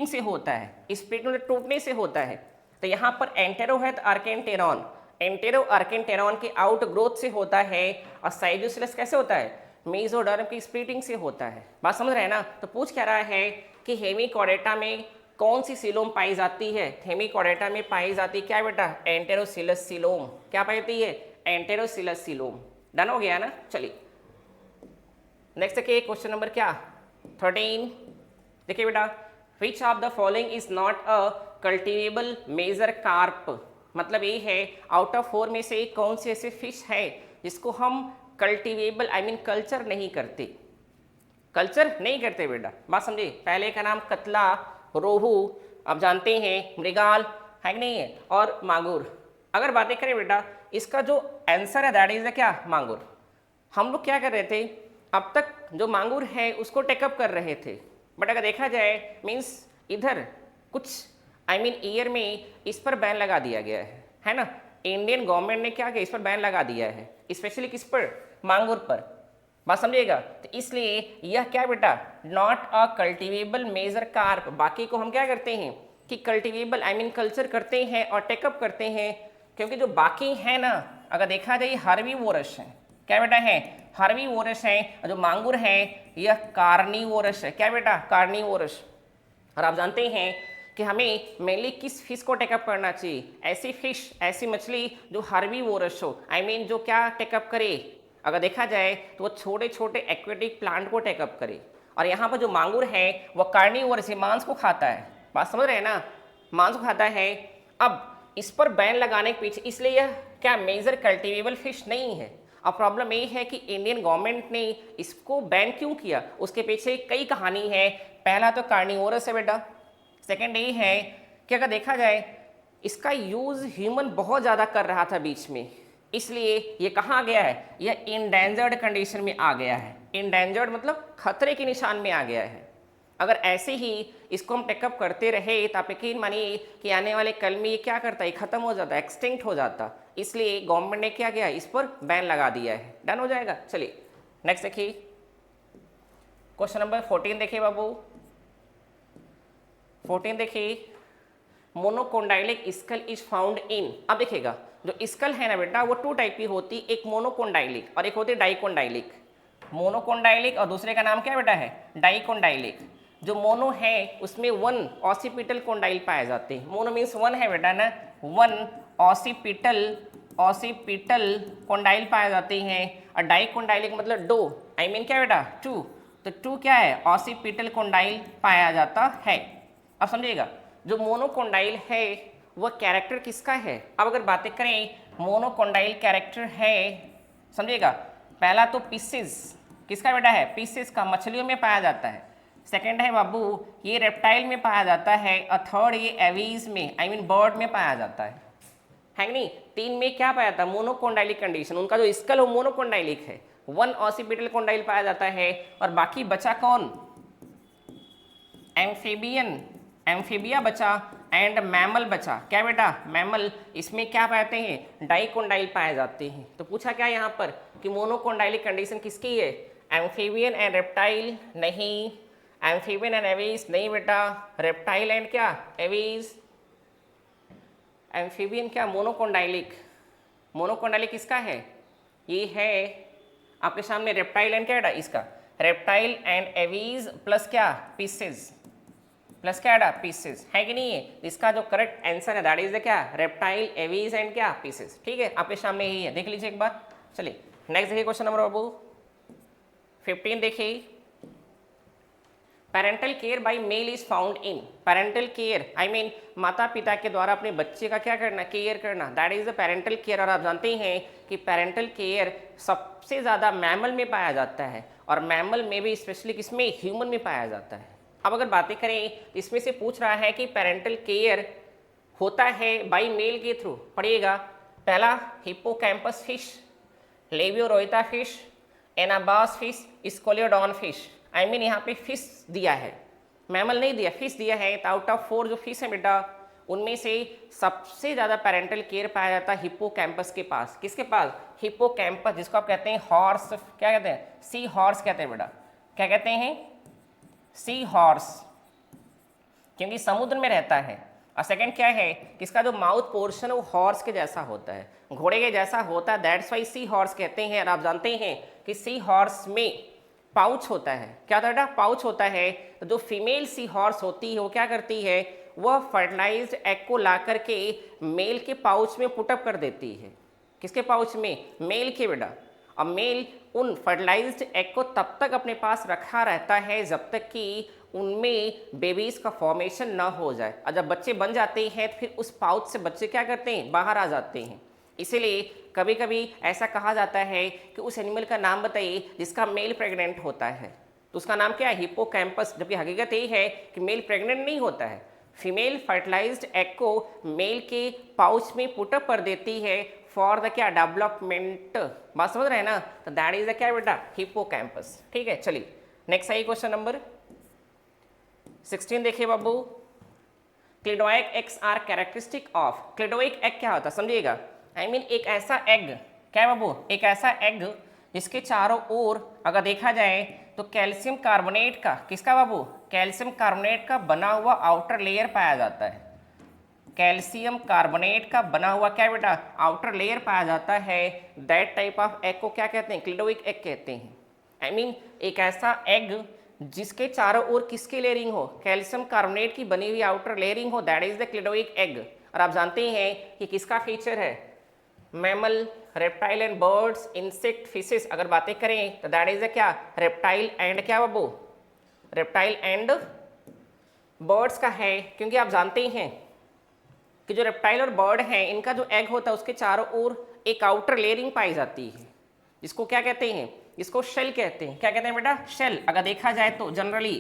से होता है। स्प्लिटिंग टूटने से होता है। तो यहाँ पर एंटेरो है तो आर्केंटेरॉन, एंटेरो आर्केंटेरॉन के आउट ग्रोथ से होता है। और साइजोसिलस कैसे होता है, मेसोडर्म की स्प्लिटिंग से होता है। बात समझ रहे हैं ना। तो पूछ क्या रहा है कि हेमिकॉर्डेटा में कौन सी सीलोम पाई जाती है। हेमिकॉर्डेटा में पाई जाती क्या बेटा, एंटेरोसिलस सीलोम। क्या पाई जाती है, एंटेरोसिलस सीलोम। डन हो गया ना। चलिए नेक्स्ट देखिए क्वेश्चन नंबर क्या 13। देखिए बेटा, which of the following is not a cultivable major carp. मतलब ये है आउट ऑफ 4 में से कौन सी ऐसे फिश है जिसको हम कल्टिवेबल कल्चर नहीं करते, बेटा। बात समझे। पहले का नाम कतला, रोहू, आप जानते हैं मृगाल, है कि नहीं है, और मांगुर। अगर बातें करें बेटा, इसका जो आंसर है दैट इज क्या, मांगुर। हम लोग क्या कर रहे थे, अब तक जो मांगुर है उसको टेकअप कर रहे थे। बट अगर देखा जाए मीन्स इधर कुछ ईयर में इस पर बैन लगा दिया गया है ना। इंडियन गवर्नमेंट ने क्या किया, इस पर बैन लगा दिया है, स्पेशली किस पर, मांगुर पर। बात समझिएगा। तो इसलिए यह क्या बेटा, not a cultivable major carp. बाकी को हम क्या करते हैं कि कल्टिवेबल कल्चर करते हैं और टेकअप करते हैं, क्योंकि जो बाकी है ना, अगर देखा जाए हार्बीवोरस है। क्या बेटा है, हार्बीवोरस है। और जो मांगुर है यह कार्निवोरस है। क्या बेटा, कार्निवोरस। और आप जानते हैं कि हमें मेनली किस फिश को टेकअप करना चाहिए, ऐसी फिश, ऐसी मछली जो हार्बीवोरस हो, जो क्या टेकअप करे। अगर देखा जाए तो वो छोटे छोटे एक्वेटिक प्लांट को टेकअप करे। और यहाँ पर जो मांगुर है वो कार्निवोरस है, मांस को खाता है। बात समझ रहे हैं ना, मांस को खाता है। अब इस पर बैन लगाने के पीछे, इसलिए यह क्या मेजर कल्टिवेबल फिश नहीं है। अब प्रॉब्लम ये है कि इंडियन गवर्नमेंट ने इसको बैन क्यों किया, उसके पीछे कई कहानी है। पहला तो कार्निवोरस है बेटा। सेकेंड ये है कि अगर देखा जाए इसका यूज़ ह्यूमन बहुत ज़्यादा कर रहा था बीच में, इसलिए ये कहाँ आ गया है, यह इंडेंजर्ड कंडीशन में आ गया है। इंडेंजर्ड मतलब खतरे के निशान में आ गया है। अगर ऐसे ही इसको हम टेकअप करते रहे तो आप यकीन मानिए कि आने वाले कल में ये क्या करता है, खत्म हो जाता है, एक्सटिंक्ट हो जाता। इसलिए गवर्नमेंट ने क्या किया, इस पर बैन लगा दिया है। डन हो जाएगा। चलिए नेक्स्ट देखिए, क्वेश्चन नंबर 14 देखिए बाबू। 14 देखिए, मोनोकोंडाइलिक स्कल इज फाउंड इन। अब देखिएगा, जो स्कल है ना बेटा वो 2 टाइप की होती, एक मोनोकोंडाइलिक और एक होती डाइकोंडाइलिक। मोनोकोंडाइलिक और दूसरे का नाम क्या बेटा है, डाइकोंडाइलिक। जो मोनो है उसमें 1 ऑसिपिटल कोंडाइल पाए जाते हैं। मोनो मीन्स 1 है बेटा ना, 1 ऑसिपिटल कोंडाइल पाए जाते हैं। और डाइकोंडाइलिक मतलब 2, आई मीन क्या बेटा 2। तो 2 क्या है, ऑसिपिटल कोंडाइल पाया जाता है। अब समझिएगा, जो मोनोकोंडाइल है वह कैरेक्टर किसका है। अब अगर बातें करें मोनोकोंडाइल कैरेक्टर है, समझिएगा, पहला तो पीसेस किसका बेटा है, पीसेस का, मछलियों में पाया जाता है। सेकंड है बाबू ये रेप्टाइल में पाया जाता है। और थर्ड ये एवीज में, आई मीन बर्ड में पाया जाता है कि नहीं। 3 में क्या पाया था, मोनोकोंडाइलिक कंडीशन, उनका जो स्कल हो मोनोकोंडाइलिक है। 1 ऑसिपिटल कोंडाइल पाया जाता है और बाकी बचा कौन, एम्फीबियन, एम्फीबिया बचा एंड मैमल बचा। क्या बेटा, मैमल। इसमें क्या पाते हैं, डाइकोंडाइल पाए जाते हैं। तो पूछा क्या यहाँ पर कि मोनोकोंडाइलिक कंडीशन किसकी है, एम्फीबियन एंड रेप्टाइल नहीं, एम्फीबियन एंड एवीज नहीं बेटा, रेप्टाइल एंड क्या, एवीज। एम्फीबियन क्या, मोनोकोंडाइलिक। मोनोकोंडाइलिक किसका है, ये है आपके सामने रेप्टाइल एंड क्या बेटा, इसका रेप्टाइल एंड एवीज प्लस क्या, पीसेस, प्लस क्या बेटा, पीसेस, है कि नहीं है। इसका जो करेक्ट आंसर है दैट इज द क्या, रेप्टाइल, एवीज एंड क्या, पीसेस। ठीक है, आपके सामने यही है, देख लीजिए एक बार। चलिए नेक्स्ट देखिए क्वेश्चन नंबर बाबू 15 देखिए, parental care by male is found in. Parental care I mean माता पिता के द्वारा अपने बच्चे का क्या करना, केयर करना, that is the parental care. और आप जानते हैं कि पेरेंटल केयर सबसे ज़्यादा मैमल में पाया जाता है और मैमल में भी स्पेशली किसमें, ह्यूमन में पाया जाता है। अब अगर बातें करें तो इसमें से पूछ रहा है कि पेरेंटल केयर होता है बाय मेल के थ्रू, पढ़िएगा। पहला hippocampus fish, Labeo rohita fish, Anabas fish, Scoliodon fish. I mean यहाँ पे फिश दिया है, मैमल नहीं दिया, फिश दिया है। तो आउट ऑफ 4 जो फिश है बेटा उनमें से सबसे ज़्यादा पेरेंटल केयर पाया जाता है हिप्पोकैम्पस के पास। किसके पास, हिप्पोकैम्पस, जिसको आप कहते हैं हॉर्स, क्या कहते हैं, सी हॉर्स कहते हैं बेटा। क्या कहते हैं, सी हॉर्स, क्योंकि समुद्र में रहता है। और सेकंड क्या है, इसका जो माउथ पोर्शन है वो हॉर्स के जैसा होता है, घोड़े के जैसा होता है, दैट्स वाई सी हॉर्स कहते हैं। और आप जानते हैं कि सी हॉर्स में पाउच होता है। क्या होता है बेटा, पाउच होता है। तो जो फीमेल सी हॉर्स होती है वो क्या करती है, वह फर्टिलाइज्ड एग को ला करके मेल के पाउच में पुटअप कर देती है। किसके पाउच में, मेल के बेटा। और मेल उन फर्टिलाइज्ड एग को तब तक अपने पास रखा रहता है जब तक कि उनमें बेबीज का फॉर्मेशन ना हो जाए। और जब बच्चे बन जाते हैं तो फिर उस पाउच से बच्चे क्या करते हैं, बाहर आ जाते हैं। इसीलिए कभी कभी ऐसा कहा जाता है कि उस एनिमल का नाम बताइए जिसका मेल प्रेग्नेंट होता है, तो उसका नाम क्या है, हिप्पोकैम्पस। जबकि हकीकत ये है कि मेल प्रेग्नेंट नहीं होता है, फीमेल फर्टिलाइज्ड एग को मेल के पाउच में पुटअप कर देती है फॉर द क्या, डेवलपमेंट। बात समझ रहे हैं ना। तो दैट इज द क्या बेटा, हिप्पोकैम्पस। ठीक है, चलिए नेक्स्ट आई क्वेश्चन नंबर 16 देखिए बाबू। Cleidoic eggs are characteristic of. Cleidoic egg क्या होता है समझिएगा, आई मीन एक ऐसा एग, क्या है बाबू, एक ऐसा एग जिसके चारों ओर अगर देखा जाए तो कैल्शियम कार्बोनेट का, किसका बाबू, कैल्शियम कार्बोनेट का बना हुआ आउटर लेयर पाया जाता है। कैल्शियम कार्बोनेट का बना हुआ क्या बेटा, आउटर लेयर पाया जाता है। दैट टाइप ऑफ एग को क्या कहते हैं, क्लिडोइक एग कहते हैं। आई मीन एक ऐसा एग जिसके चारों ओर किसकी लेयरिंग हो, कैल्शियम कार्बोनेट की बनी हुई आउटर लेयरिंग हो, दैट इज द क्लिडोइक एग। और आप जानते हैं कि किसका फीचर है, mammal, reptile and birds, insect, fishes. अगर बातें करें तो दैट इज द क्या, रेप्टाइल एंड क्या बाबू, रेप्टाइल एंड बर्ड्स का है। क्योंकि आप जानते हैं कि जो रेप्टाइल और बर्ड हैं इनका जो एग होता है उसके चारों ओर एक आउटर लेयरिंग पाई जाती है, जिसको क्या कहते हैं, इसको शेल कहते हैं। क्या कहते हैं बेटा, शेल। अगर देखा जाए तो जनरली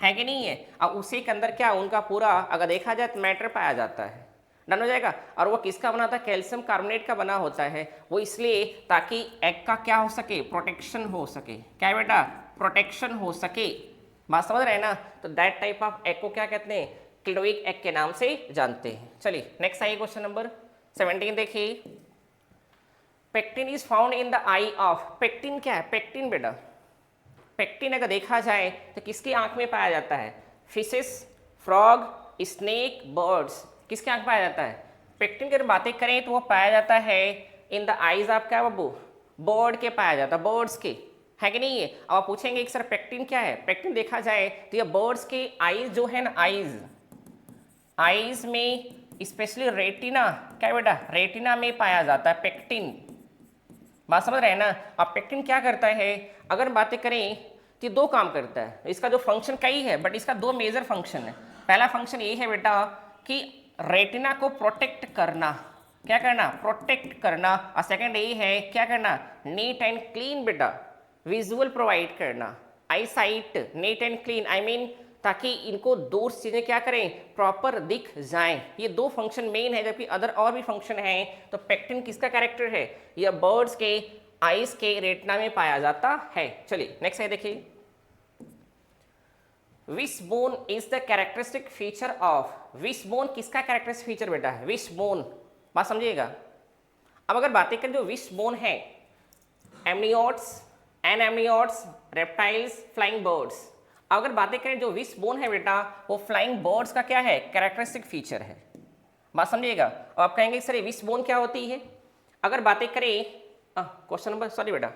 है कि नहीं है। और उसी के अंदर क्या, उनका पूरा अगर देखा जाए तो मैटर पाया जाता है। डन हो जाएगा। और वो किसका बना था, कैल्शियम कार्बोनेट का बना होता है। वो इसलिए ताकि एग का क्या हो सके, प्रोटेक्शन हो सके। क्या बेटा, प्रोटेक्शन हो सके बात समझ रहे हैं ना? तो दैट टाइप ऑफ एग को क्या कहते हैं? क्लोइक एग के नाम से जानते हैं। चलिए नेक्स्ट आइए क्वेश्चन नंबर 17 देखिए। Pectin is found in the I of. Pectin क्या है? पेक्टिन बेटा, पेक्टिन अगर देखा जाए तो किसकी आंख में पाया जाता है? फिशेस, फ्रॉग, स्नेक, बर्ड्स, किसके आंख में पाया जाता है? पेक्टिन की अगर बातें करें तो वो पाया जाता है इन द आईज ऑफ क्या बाबू? बर्ड के पाया जाता है, बर्ड्स के, है कि नहीं? ये अब आप पूछेंगे कि सर पेक्टिन क्या है? पेक्टिन देखा जाए तो ये बर्ड्स के आईज जो है ना, आईज में स्पेशली रेटिना, क्या बेटा? रेटिना में पाया जाता है पेक्टिन। बात समझ रहे हैं ना? अब पेक्टिन क्या करता है? अगर बातें करें तो ये दो काम करता है। इसका जो फंक्शन कई है बट इसका दो मेजर फंक्शन है। पहला फंक्शन ये है बेटा कि रेटिना को प्रोटेक्ट करना, क्या करना? प्रोटेक्ट करना। और सेकंड ये है क्या करना? नीट एंड क्लीन बेटा, विजुअल प्रोवाइड करना, eyesight neat and clean, I mean ताकि इनको दूर से चीजें क्या करें? प्रॉपर दिख जाएं। ये दो फंक्शन मेन है, जबकि अदर और भी फंक्शन हैं। तो पेक्टिन किसका कैरेक्टर है? यह बर्ड्स के आइस के रेटिना में पाया जाता है। चलिए नेक्स्ट है देखिए। Wish bone is the characteristic feature of. Wish bone किसका कैरेक्टरिस्टिक फीचर बेटा है? विश बोन, बात समझिएगा। अब अगर बातें करें जो विश बोन है, एमनियोट्स, एनएमनियोट्स, रेप्टाइल्स, फ्लाइंग बर्ड्स। अगर बातें करें जो विश बोन है बेटा, वो फ्लाइंग बर्ड्स का क्या है? कैरेक्टरिस्टिक फीचर है। बात समझिएगा। और आप कहेंगे सर विश बोन क्या होती है? अगर बातें करें क्वेश्चन नंबर, सॉरी बेटा,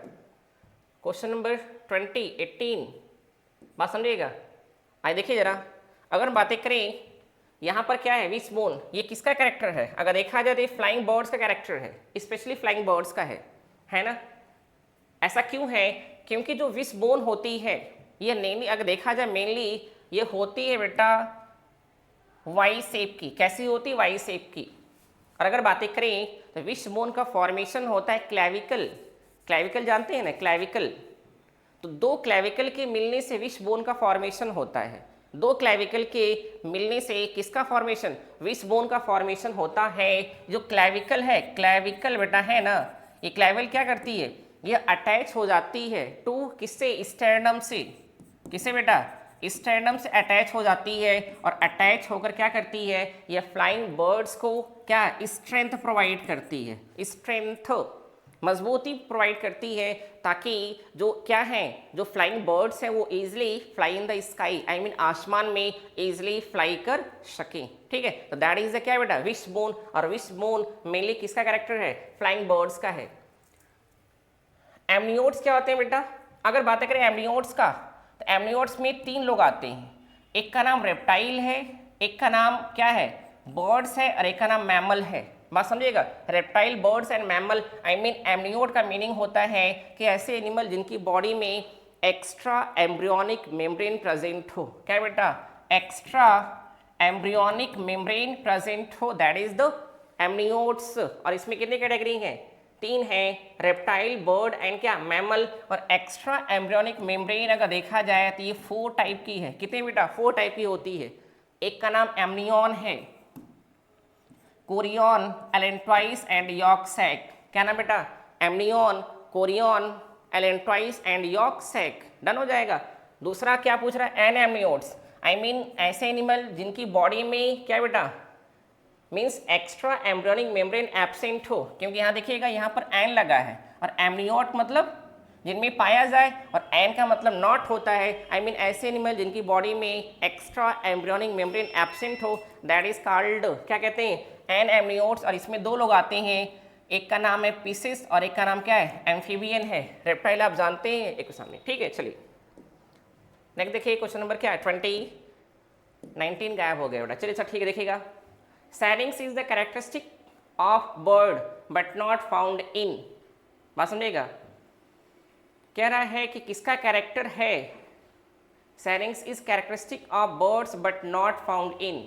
क्वेश्चन नंबर 18, बात समझिएगा। आइए देखिए जरा, अगर बातें करें यहाँ पर क्या है? विश बोन, ये किसका कैरेक्टर है? अगर देखा जाए तो ये फ्लाइंग बर्ड्स का कैरेक्टर है, स्पेशली फ्लाइंग बर्ड्स का है ना? ऐसा क्यों है? क्योंकि जो विश बोन होती है ये मेनली अगर देखा जाए मेनली ये होती है बेटा वाई शेप की। कैसी होती है? वाई शेप की। और अगर बातें करें तो विश बोन का फॉर्मेशन होता है क्लैविकल। क्लैविकल जानते हैं ना? क्लैविकल, तो दो क्लैविकल के मिलने से विश बोन का फॉर्मेशन होता है। दो क्लैविकल के मिलने से किसका फॉर्मेशन? विश बोन का फॉर्मेशन होता है। जो क्लैविकल है, क्लैविकल बेटा है ना, ये क्लैविकल क्या करती है? ये अटैच हो जाती है टू किससे? स्टर्नम से। किसे बेटा? स्टर्नम से अटैच हो जाती है। और अटैच होकर क्या करती है? ये फ्लाइंग बर्ड्स को क्या? स्ट्रेंथ प्रोवाइड करती है, स्ट्रेंथ, मजबूती प्रोवाइड करती है, ताकि जो क्या है, जो फ्लाइंग बर्ड्स हैं वो easily fly in the sky, I mean आसमान में इजीली फ्लाई कर सकें। ठीक है, तो दैट इज द क्या बेटा? Wish bone. और विश बोन मेनली किसका कैरेक्टर है? फ्लाइंग बर्ड्स का है। एमनियोट्स क्या होते हैं बेटा? अगर बातें करें एमनियोट्स का, तो एमनियोट्स में तीन लोग आते हैं। एक का नाम रेप्टाइल है, एक का नाम क्या है? बर्ड्स है, और एक का नाम मैमल है। बात समझिएगा। Reptile, birds and mammal, I mean amniote का मीनिंग होता है कि ऐसे एनिमल जिनकी बॉडी में एक्स्ट्रा एम्ब्रियोनिक मेम्ब्रेन प्रेजेंट हो। क्या बेटा? एक्स्ट्रा एम्ब्रियोनिक मेम्ब्रेन प्रेजेंट हो, दैट इज द एमनियोट्स। और इसमें कितनी कैटेगरी हैं? तीन है, रेप्टाइल, बर्ड एंड क्या? मैमल। और एक्स्ट्रा एम्ब्रियोनिक मेम्ब्रेन अगर देखा जाए तो ये 4 टाइप की है। कितने बेटा? 4 टाइप की होती है। एक का नाम एमनियन है, chorion, allantois and yolk sac. क्या नाम बेटा? Amnion, chorion, allantois and yolk sac. Done हो जाएगा। दूसरा क्या पूछ रहा है? एनएमनियोट्स, आई मीन ऐसे एनिमल जिनकी बॉडी में क्या बेटा? Means extra embryonic membrane absent हो, क्योंकि यहाँ देखिएगा यहाँ पर एन लगा है, और एमनियोट मतलब जिनमें पाया जाए, और एन का मतलब नॉट होता है, आई मीन ऐसे एनिमल जिनकी बॉडी में एक्स्ट्रा एम्ब्रियोनिक मेम्ब्रेन एब्सेंट हो, दैट इज कॉल्ड क्या कहते हैं? An amniotes. और इसमें दो लोग आते हैं, एक का नाम है पीसिस और एक का नाम क्या है? एम्फीबियन है। रेप्टाइल आप जानते हैं एक के सामने। ठीक है, चलिए नेक्स्ट देखिए क्वेश्चन नंबर क्या है? 19 गायब हो गया बेटा। चलिए अच्छा ठीक है, देखिएगा। Syrinx is the characteristic of bird but not found in। बात समझिएगा। कह रहा है कि किसका कैरेक्टर है? Syrinx is characteristic of birds but not found in।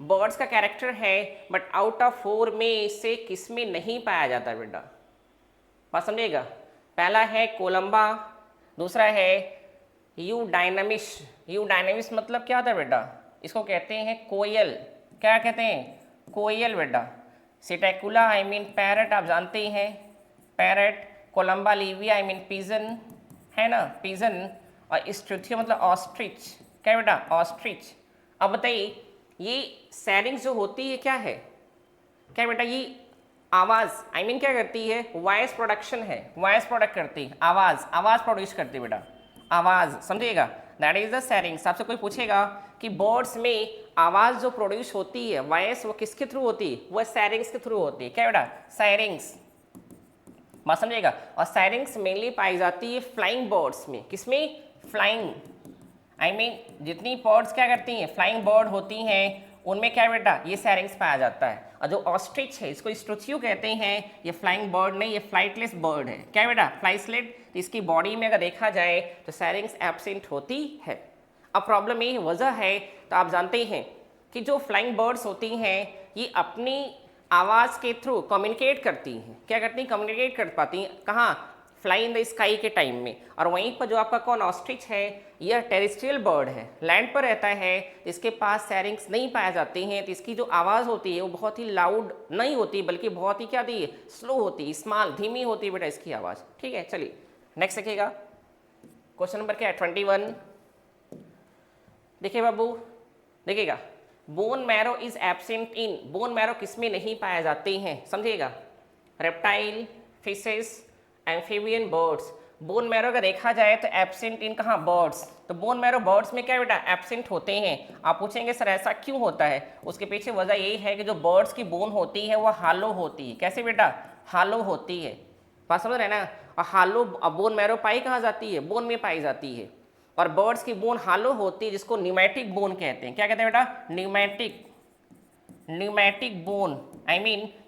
Birds का कैरेक्टर है बट आउट ऑफ 4 में से किस में नहीं पाया जाता बेटा? बात समझिएगा। पहला है कोलंबा, दूसरा है यूडाइनमिस। यूडाइनमिस मतलब क्या होता है बेटा? इसको कहते हैं कोयल। क्या कहते हैं? कोयल बेटा। सिटेकुला आई मीन पैरट, आप जानते ही हैं parrot. Columba Livia I mean pigeon, है ना, पिजन। और स्ट्यूथियो मतलब ऑस्ट्रिच, क्या बेटा ऑस्ट्रिच। अब बताइए ये सैरिंग्स जो होती है क्या है, क्या बेटा ये आवाज़ क्या करती है, वॉइस प्रोडक्शन है, वॉइस प्रोडक्ट करती है, आवाज़ प्रोड्यूस करती है बेटा, आवाज़ समझिएगा, दैट इज द सैरिंग्स। आपसे कोई पूछेगा कि बर्ड्स में आवाज़ जो प्रोड्यूस होती है वॉइस वो किसके थ्रू होती है, वो सैरिंग्स के थ्रू होती है, क्या बेटा सैरिंग्स, बात समझिएगा। और सैरिंग्स मेनली पाई जाती है फ्लाइंग बर्ड्स में, किसमें फ्लाइंग, जितनी बर्ड्स क्या करती हैं फ्लाइंग बर्ड होती हैं उनमें क्या बेटा ये सैरिंग्स पाया जाता है। और जो ऑस्ट्रिच है इसको स्ट्रूथियो कहते हैं, ये फ्लाइंग बर्ड नहीं, ये फ्लाइटलेस बर्ड है, क्या बेटा फ्लाइसलेट। तो इसकी बॉडी में अगर देखा जाए तो सैरिंग्स एब्सेंट होती है। अब प्रॉब्लम ये वजह है, तो आप जानते हैं कि जो फ्लाइंग बर्ड्स होती हैं ये अपनी आवाज़ के थ्रू कम्युनिकेट करती हैं, क्या करती हैं कम्युनिकेट कर पाती हैं, कहाँ फ्लाई इन द स्काई के टाइम में। और वहीं पर जो आपका कौन ऑस्ट्रिच है यह टेरेस्ट्रियल बर्ड है, लैंड पर रहता है, इसके पास सैरिंग्स नहीं पाए जाते हैं, तो इसकी जो आवाज़ होती है वो बहुत ही लाउड नहीं होती बल्कि बहुत ही क्या दी है स्लो होती है, स्मॉल धीमी होती है बेटा इसकी आवाज़। ठीक है चलिए नेक्स्ट देखिएगा, क्वेश्चन नंबर क्या है 21। देखिए बाबू देखिएगा, bone marrow is absent in, bone marrow किसमें नहीं पाए जाते हैं समझिएगा, reptile, fishes, amphibian, birds. Bone marrow का देखा जाए तो एब्सेंट इन कहाँ बर्ड्स, तो बोन मैरो बर्ड्स में क्या बेटा एब्सेंट होते हैं। आप पूछेंगे सर ऐसा क्यों होता है, उसके पीछे वजह यही है कि जो बर्ड्स की बोन होती है वो हालो होती है, कैसे बेटा हालो होती है, बात समझ रहे हैं ना। और हालो बोन मैरो पाई कहाँ जाती है, बोन में पाई जाती है, और बर्ड्स की बोन हालो होती है जिसको न्यूमेटिक बोन कहते हैं, क्या कहते हैं बेटा न्यूमेटिक बोन।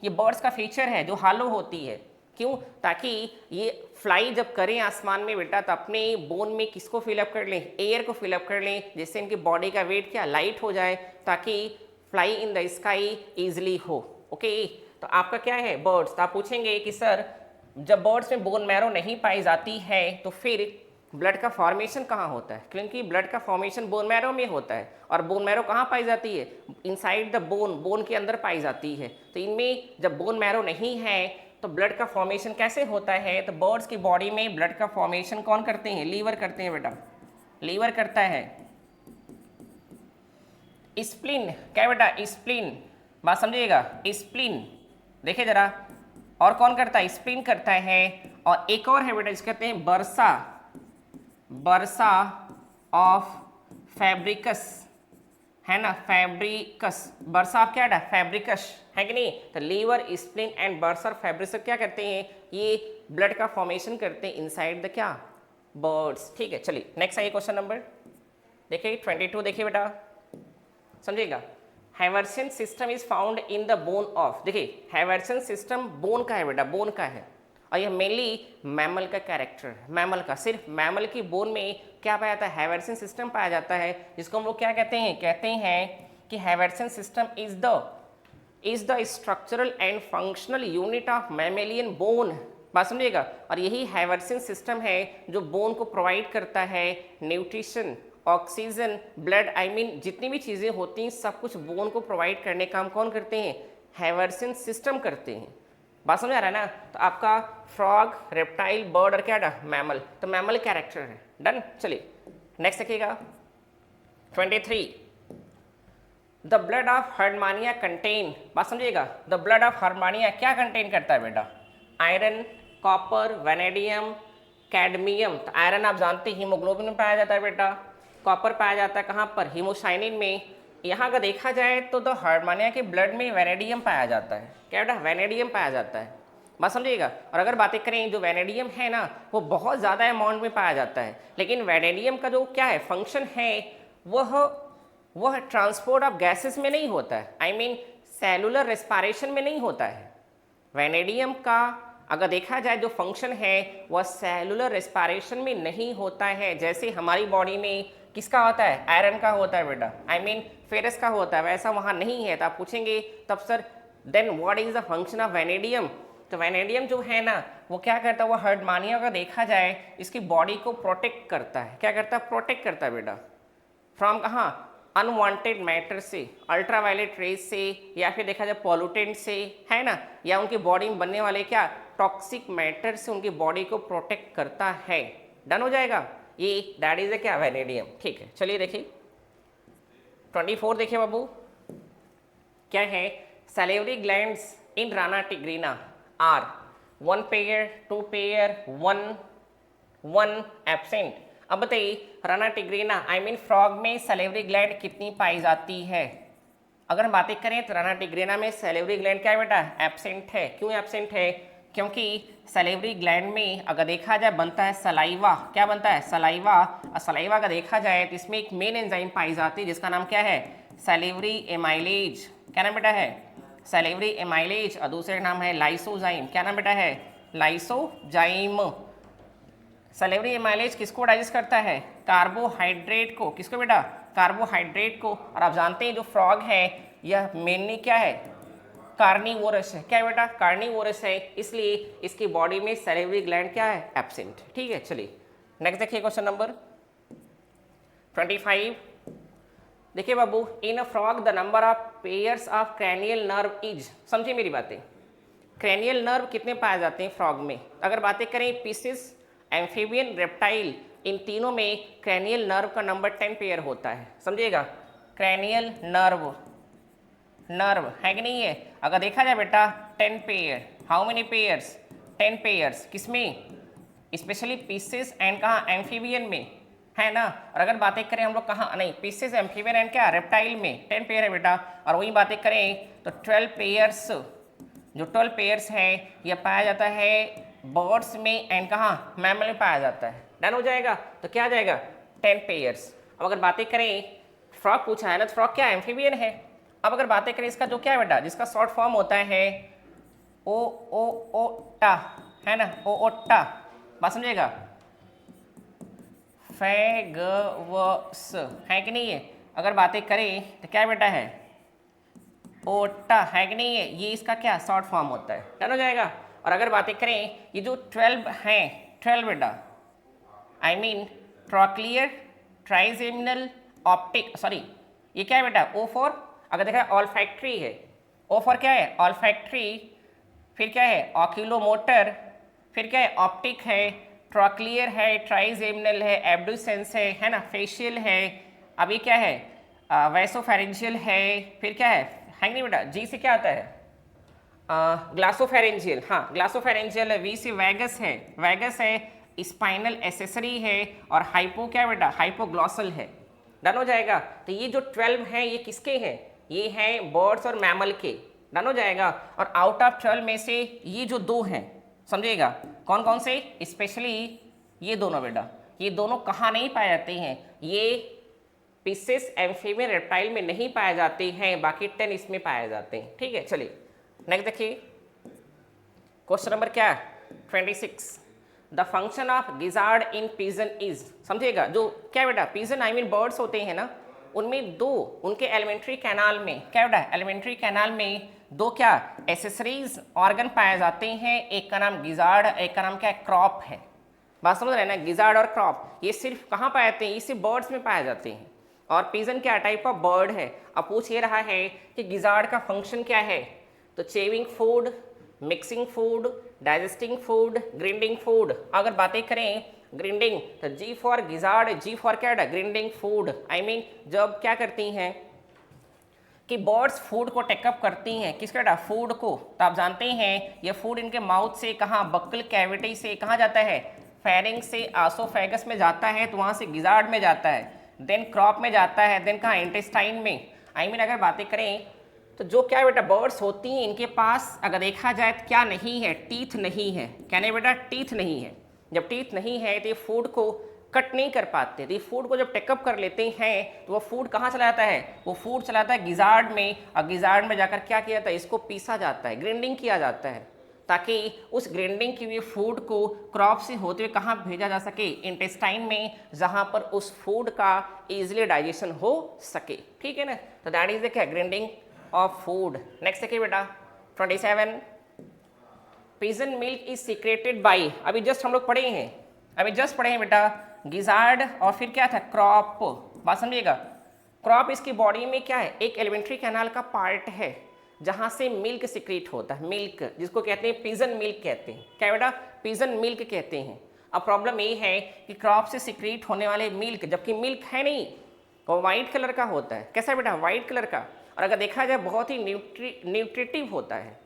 ये बर्ड्स का फीचर है जो हालो होती है, क्यों, ताकि ये फ्लाई जब करें आसमान में बेटा तो अपने बोन में किसको फिलअप कर लें, एयर को फिलअप कर लें, जिससे इनकी बॉडी का वेट क्या लाइट हो जाए ताकि fly in the sky easily हो। ओके तो आपका क्या है बर्ड्स, तो आप पूछेंगे कि सर जब बर्ड्स में बोन मैरो नहीं पाई जाती है तो फिर ब्लड का फॉर्मेशन कहाँ होता है, क्योंकि ब्लड का फॉर्मेशन बोन मैरो में होता है, और बोन मैरो कहाँ पाई जाती है, इनसाइड द बोन, बोन के अंदर पाई जाती है। तो इनमें जब बोन मैरो नहीं है तो ब्लड का फॉर्मेशन कैसे होता है, तो बर्ड्स की बॉडी में ब्लड का फॉर्मेशन कौन करते हैं, लीवर करते हैं बेटा, लीवर करता है। स्प्लीन, क्या बेटा स्प्लीन, बात समझिएगा स्प्लीन, देखिए जरा, और कौन करता है स्प्लीन करता है। और एक और है बेटा जिसे कहते हैं बर्सा ऑफ फैब्रिकस, है ना फैब्रिकस, बर्सा ऑफ क्या है फैब्रिकस, है कि नहीं। तो लीवर स्प्लीन एंड बर्सा और फैब्रिकस क्या करते हैं, ये ब्लड का फॉर्मेशन करते हैं इनसाइड द क्या बर्ड्स। ठीक है चलिए नेक्स्ट आइए क्वेश्चन नंबर देखिए 22, देखिए बेटा समझिएगा, Haversian system is found in the bone of, देखिए हैवर्सन सिस्टम बोन का है बेटा, बोन का है, और यह मेनली मैमल का कैरेक्टर है, मैमल का, सिर्फ मैमल की बोन में क्या पाया जाता है हैवर्सन सिस्टम पाया जाता है, जिसको हम लोग क्या कहते हैं कि Haversian system is the structural and functional unit of mammalian bone, बात समझिएगा। और यही हैवर्सन सिस्टम है जो बोन को प्रोवाइड करता है न्यूट्रिशन, ऑक्सीजन, ब्लड, जितनी भी चीज़ें होती हैं सब कुछ बोन को प्रोवाइड करने का काम कौन करते हैं, हैवर्सन सिस्टम करते हैं, बात समझ आ रहा है ना। तो आपका फ्रॉग, रेप्टाइल, बर्ड और क्या मैमल, तो मैमल कैरेक्टर है, डन। चलिए नेक्स्ट देखिएगा 23, the blood of Herdmania contain, बात समझिएगा, द ब्लड ऑफ हर्डमानिया क्या कंटेन करता है बेटा, आयरन, कॉपर, वेनेडियम, कैडमियम। तो आयरन आप जानते हैं हीमोग्लोबिन में पाया जाता है बेटा, कॉपर पाया जाता है कहाँ पर, हीमोसाइनिन में। यहाँ अगर देखा जाए तो द हर्डमानिया के ब्लड में वेनेडियम पाया जाता है, क्या बेटा वेनेडियम पाया जाता है, बात समझिएगा। और अगर बातें करें जो वेनेडियम है ना वो बहुत ज़्यादा अमाउंट में पाया जाता है, लेकिन वेनेडियम का जो क्या है फंक्शन है वह ट्रांसपोर्ट ऑफ गैसेस में नहीं होता है, सेलुलर रेस्पिरेशन में नहीं होता है। वेनेडियम का अगर देखा जाए जो फंक्शन है वह सेलुलर रेस्पिरेशन में नहीं होता है, जैसे हमारी बॉडी में किसका होता है, आयरन का होता है बेटा, फेरस का होता है, वैसा वहाँ नहीं है। तो आप पूछेंगे तब sir then what is the function of vanadium, तो वेनेडियम जो है ना वो क्या करता है, वो हर्डमानिया का देखा जाए इसकी बॉडी को प्रोटेक्ट करता है, क्या करता है प्रोटेक्ट करता है बेटा, फ्रॉम कहाँ अनवांटेड मैटर से, अल्ट्रावायलेट रेज से, या फिर देखा जाए पॉल्यूटेंट से, है ना, या उनकी बॉडी में बनने वाले क्या टॉक्सिक मैटर से उनकी बॉडी को प्रोटेक्ट करता है, डन हो जाएगा। ये दैट इज ए क्या वेनेडियम। ठीक है, चलिए देखिए 24 देखिए बाबू क्या है, salivary glands in rana tigrina are 1 pair 2 pair 1 absent. अब बताइए rana tigrina I mean frog में सैलिवरी ग्लैंड कितनी पाई जाती है। अगर हम बातें करें तो राना टिग्रीना में सैलिवरी ग्लैंड क्या है बेटा, एब्सेंट है। क्यों एब्सेंट है, क्योंकि सैलिवरी ग्लैंड में अगर देखा जाए बनता है सलाइवा। क्या बनता है, सलाइवा। और सलाइवा अगर देखा जाए तो इसमें एक मेन एंजाइम पाई जाती है जिसका नाम क्या है, सैलिवरी एमाइलेज। क्या नाम बेटा है, सैलिवरी एमाइलेज। और दूसरे का नाम है लाइसोजाइम। क्या नाम बेटा है, लाइसोजाइम। सैलिवरी एमाइलेज किसको डाइजेस्ट करता है, कार्बोहाइड्रेट को। किसको बेटा, कार्बोहाइड्रेट को। और आप जानते हैं जो फ्रॉग है यह मेनली क्या है, कार्निवोरस है। क्या है बेटा, कार्निवोरस है, इसलिए इसकी बॉडी में सैलिवरी ग्लैंड क्या है, एब्सेंट। ठीक है, चलिए नेक्स्ट देखिए क्वेश्चन नंबर 25। देखिए बाबू, in a frog the number of pairs of cranial nerve is. समझिए मेरी बातें, क्रैनियल नर्व कितने पाए जाते हैं फ्रॉग में। अगर बातें करें पीसिस, एम्फीबियन, रेप्टाइल, इन तीनों में क्रैनियल नर्व का नंबर 10 पेयर होता है। समझिएगा, क्रैनियल नर्व है कि नहीं है। अगर देखा जाए बेटा 10 pair, how many pairs, 10 pairs. किसमें, स्पेशली पीसेस एंड कहाँ, एम्फीबियन में, है ना। और अगर बातें करें हम लोग कहाँ, नहीं पीसेस, एम्फीबियन एंड क्या, रेप्टाइल में 10 पेयर है बेटा। और वही बातें करें तो 12 पेयर्स, जो 12 पेयर्स है यह पाया जाता है बर्ड्स में एंड कहाँ, मैमल में पाया जाता है। डन हो जाएगा, तो क्या आ जाएगा 10 पेयर्स। अब अगर बातें करें, फ्रॉग पूछा है ना, तो फ्रॉग क्या, एम्फीबियन है। अब अगर बातें करें इसका जो क्या है बेटा, जिसका शॉर्ट फॉर्म होता है ओ है ना, ओटा। बात समझिएगा, फैगवस है कि नहीं है। अगर बातें करें तो क्या बेटा है, ओटा है कि नहीं है, ये इसका क्या शॉर्ट फॉर्म होता है। डन हो जाएगा। और अगर बातें करें ये जो 12 हैं, 12 बेटा I mean trochlear, trigeminal, optic, sorry ये क्या है बेटा, ओ फॉर, अगर देखा ऑल फैक्ट्री है, ओ फॉर क्या है, ऑल फैक्ट्री, फिर क्या है ऑक्यूलोमोटर, फिर क्या है ऑप्टिक है, ट्रॉक्लियर है, ट्राइजेमिनल है, एब्डुसेंस है ना, फेशियल है। अब ये क्या है, वैसोफेरेंजियल है, फिर क्या है नहीं बेटा, जी से क्या आता है, ग्लासोफेरेंजियल। हाँ ग्लासोफेरेंजियल है, वी से वैगस है, स्पाइनल एसेसरी है, और हाइपो क्या बेटा, हाइपोग्लॉसल है। डन हो जाएगा। तो ये जो 12 हैं ये किसके हैं, ये हैं बर्ड्स और मैमल के। डन हो जाएगा। और आउट ऑफ 12 में से ये जो 2 हैं, समझिएगा कौन कौन से, स्पेशली ये दोनों बेटा, ये दोनों कहाँ नहीं पाए जाते हैं, ये पिसेस, एम्फीबियन, रेप्टाइल में नहीं पाए जाते हैं, बाकी 10 इसमें पाए जाते हैं। ठीक है, चलिए नेक्स्ट देखिए क्वेश्चन नंबर क्या है 26। The function of gizzard in pigeon is. समझिएगा, जो क्या बेटा, पिजन आई मीन बर्ड्स होते हैं ना, उनमें 2 उनके एलिमेंट्री कैनाल में, क्या बेटा, एलिमेंट्री कैनाल में 2 क्या एसेसरीज ऑर्गन पाए जाते हैं। एक का नाम गिजार्ड, एक का नाम क्या है, क्रॉप है। बात समझ रहे हैं ना, गिजार्ड और क्रॉप ये सिर्फ कहाँ पाए जाते हैं, ये सिर्फ बर्ड्स में पाए जाते हैं। और पिजन क्या टाइप ऑफ बर्ड है। अब पूछ ये रहा है कि गिजार्ड का फंक्शन क्या है, तो chewing food, mixing food, digesting food, grinding food. अगर बातें करें ग्रिंडिंग तो जी फॉर गिजार्ड, जी फॉर क्या है, ग्रिंडिंग फूड। आई मीन जब क्या करती हैं कि बर्ड्स फूड को टेकअप करती हैं, किसका बेटा, फूड को। तो आप जानते हैं ये फूड इनके माउथ से कहाँ, बक्कल कैविटी से कहाँ जाता है, फेरिंग से आसोफेगस में जाता है, तो वहाँ से गिजार्ड में जाता है, देन क्रॉप में जाता है, देन कहाँ, इंटेस्टाइन में। आई मीन अगर बातें करें तो जो क्या बेटा बर्ड्स होती हैं इनके पास अगर देखा जाए तो क्या नहीं है, टीथ नहीं है। क्या नहीं बेटा, टीथ नहीं है। जब टीथ नहीं है तो ये फूड को कट नहीं कर पाते। तो ये फूड को जब टेकअप कर लेते हैं तो वो फूड कहाँ चला जाता है, वो फूड चला जाता है गिजार्ड में, और गिजार्ड में जाकर क्या किया जाता है, इसको पीसा जाता है, ग्राइंडिंग किया जाता है, ताकि उस ग्राइंडिंग की हुई फूड को क्रॉप से होते हुए कहाँ भेजा जा सके, इंटेस्टाइन में, जहाँ पर उस फूड का इजीली डाइजेशन हो सके। ठीक है ना, तो दैट इज द क्या, ग्राइंडिंग ऑफ फूड। नेक्स्ट देखिए बेटा 27। Pigeon milk is secreted by, अभी जस्ट हम लोग पढ़े हैं बेटा, गिजार्ड और फिर क्या था, क्रॉप। बात समझिएगा, क्रॉप इसकी बॉडी में क्या है, एक एलिमेंट्री कैनाल का पार्ट है जहाँ से मिल्क सीक्रेट होता है, मिल्क जिसको कहते हैं पिजन मिल्क कहते हैं। क्या बेटा, पिजन मिल्क कहते हैं। अब प्रॉब्लम ये है कि क्रॉप से सिक्रीट होने वाले मिल्क, जबकि मिल्क है नहीं, वो वाइट कलर का होता है। कैसा बेटा? वाइट कलर का। और अगर देखा जाए बहुत ही न्यूट्रिटिव होता है।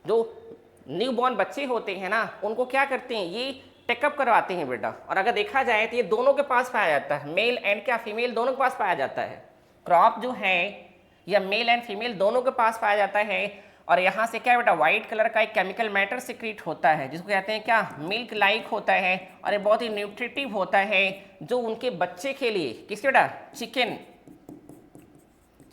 जो न्यू बॉर्न बच्चे होते हैं ना, उनको क्या करते हैं, ये टेकअप करवाते हैं बेटा। और अगर देखा जाए तो ये दोनों के पास पाया जाता है, मेल एंड क्या फीमेल दोनों के पास पाया जाता है। क्रॉप जो है या मेल एंड फीमेल दोनों के पास पाया जाता है। और यहाँ से क्या बेटा, व्हाइट कलर का एक केमिकल मैटर सिक्रीट होता है जिसको कहते हैं क्या, मिल्क लाइक होता है। और ये बहुत ही न्यूट्रिटिव होता है, जो उनके बच्चे के लिए, किसके बेटा,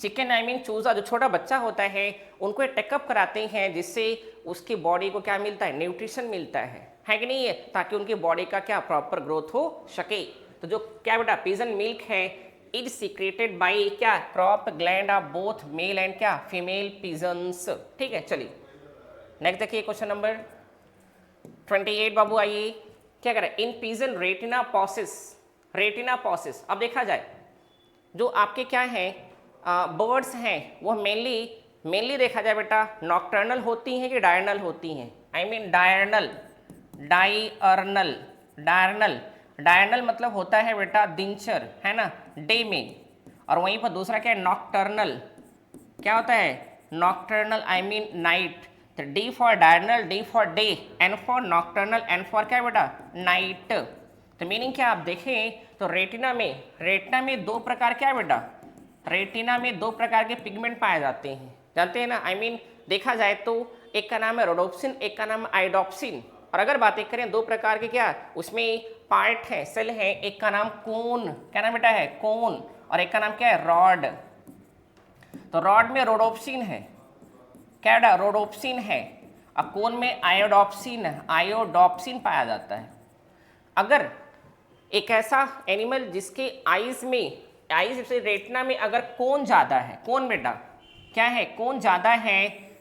चिकन आई मीन चूजा, जो छोटा बच्चा होता है, उनको टेकअप कराते हैं, जिससे उसकी बॉडी को क्या मिलता है, न्यूट्रिशन मिलता है कि नहीं है, ताकि उनकी बॉडी का क्या प्रॉपर ग्रोथ हो सके। तो जो क्या बेटा पिजन मिल्क है इज सीक्रेटेड बाई क्या, crop gland of both male and क्या फीमेल पिजन्स। ठीक है, चलिए नेक्स्ट देखिए क्वेश्चन नंबर 28 बाबू। आइए क्या करें, इन पिजन रेटिना पॉसिस। अब देखा जाए जो आपके क्या हैं बर्ड्स हैं, वो मेनली देखा जाए बेटा नॉक्टर्नल होती हैं कि डायर्नल होती हैं, आई मीन डायर्नल मतलब होता है बेटा दिनचर, है ना, डे में। और वहीं पर दूसरा क्या है, नॉक्टर्नल, क्या होता है, नॉक्टर्नल आई मीन नाइट। तो D for diurnal, D for day, N for nocturnal, N for क्या बेटा, नाइट। तो मीनिंग क्या आप देखें तो रेटिना में दो प्रकार क्या है बेटा, रेटिना में दो प्रकार के पिगमेंट पाए जाते हैं, जानते हैं ना, आई मीन देखा जाए तो एक का नाम है रोडोप्सिन, एक का नाम है आइडोप्सिन। और अगर बातें करें दो प्रकार के क्या, उसमें पार्ट है, सेल है, एक का नाम कोन, क्या नाम बेटा है, कोन, और एक का नाम क्या है, रॉड। तो रॉड में रोडोप्सिन है, क्या बेटा, रोडोप्सिन है, और कोन में आयोडोप्सिन पाया जाता है। अगर एक ऐसा एनिमल जिसके आइज से रेटिना में अगर कोन ज़्यादा है, कोन बेटा क्या है, कोन ज़्यादा है,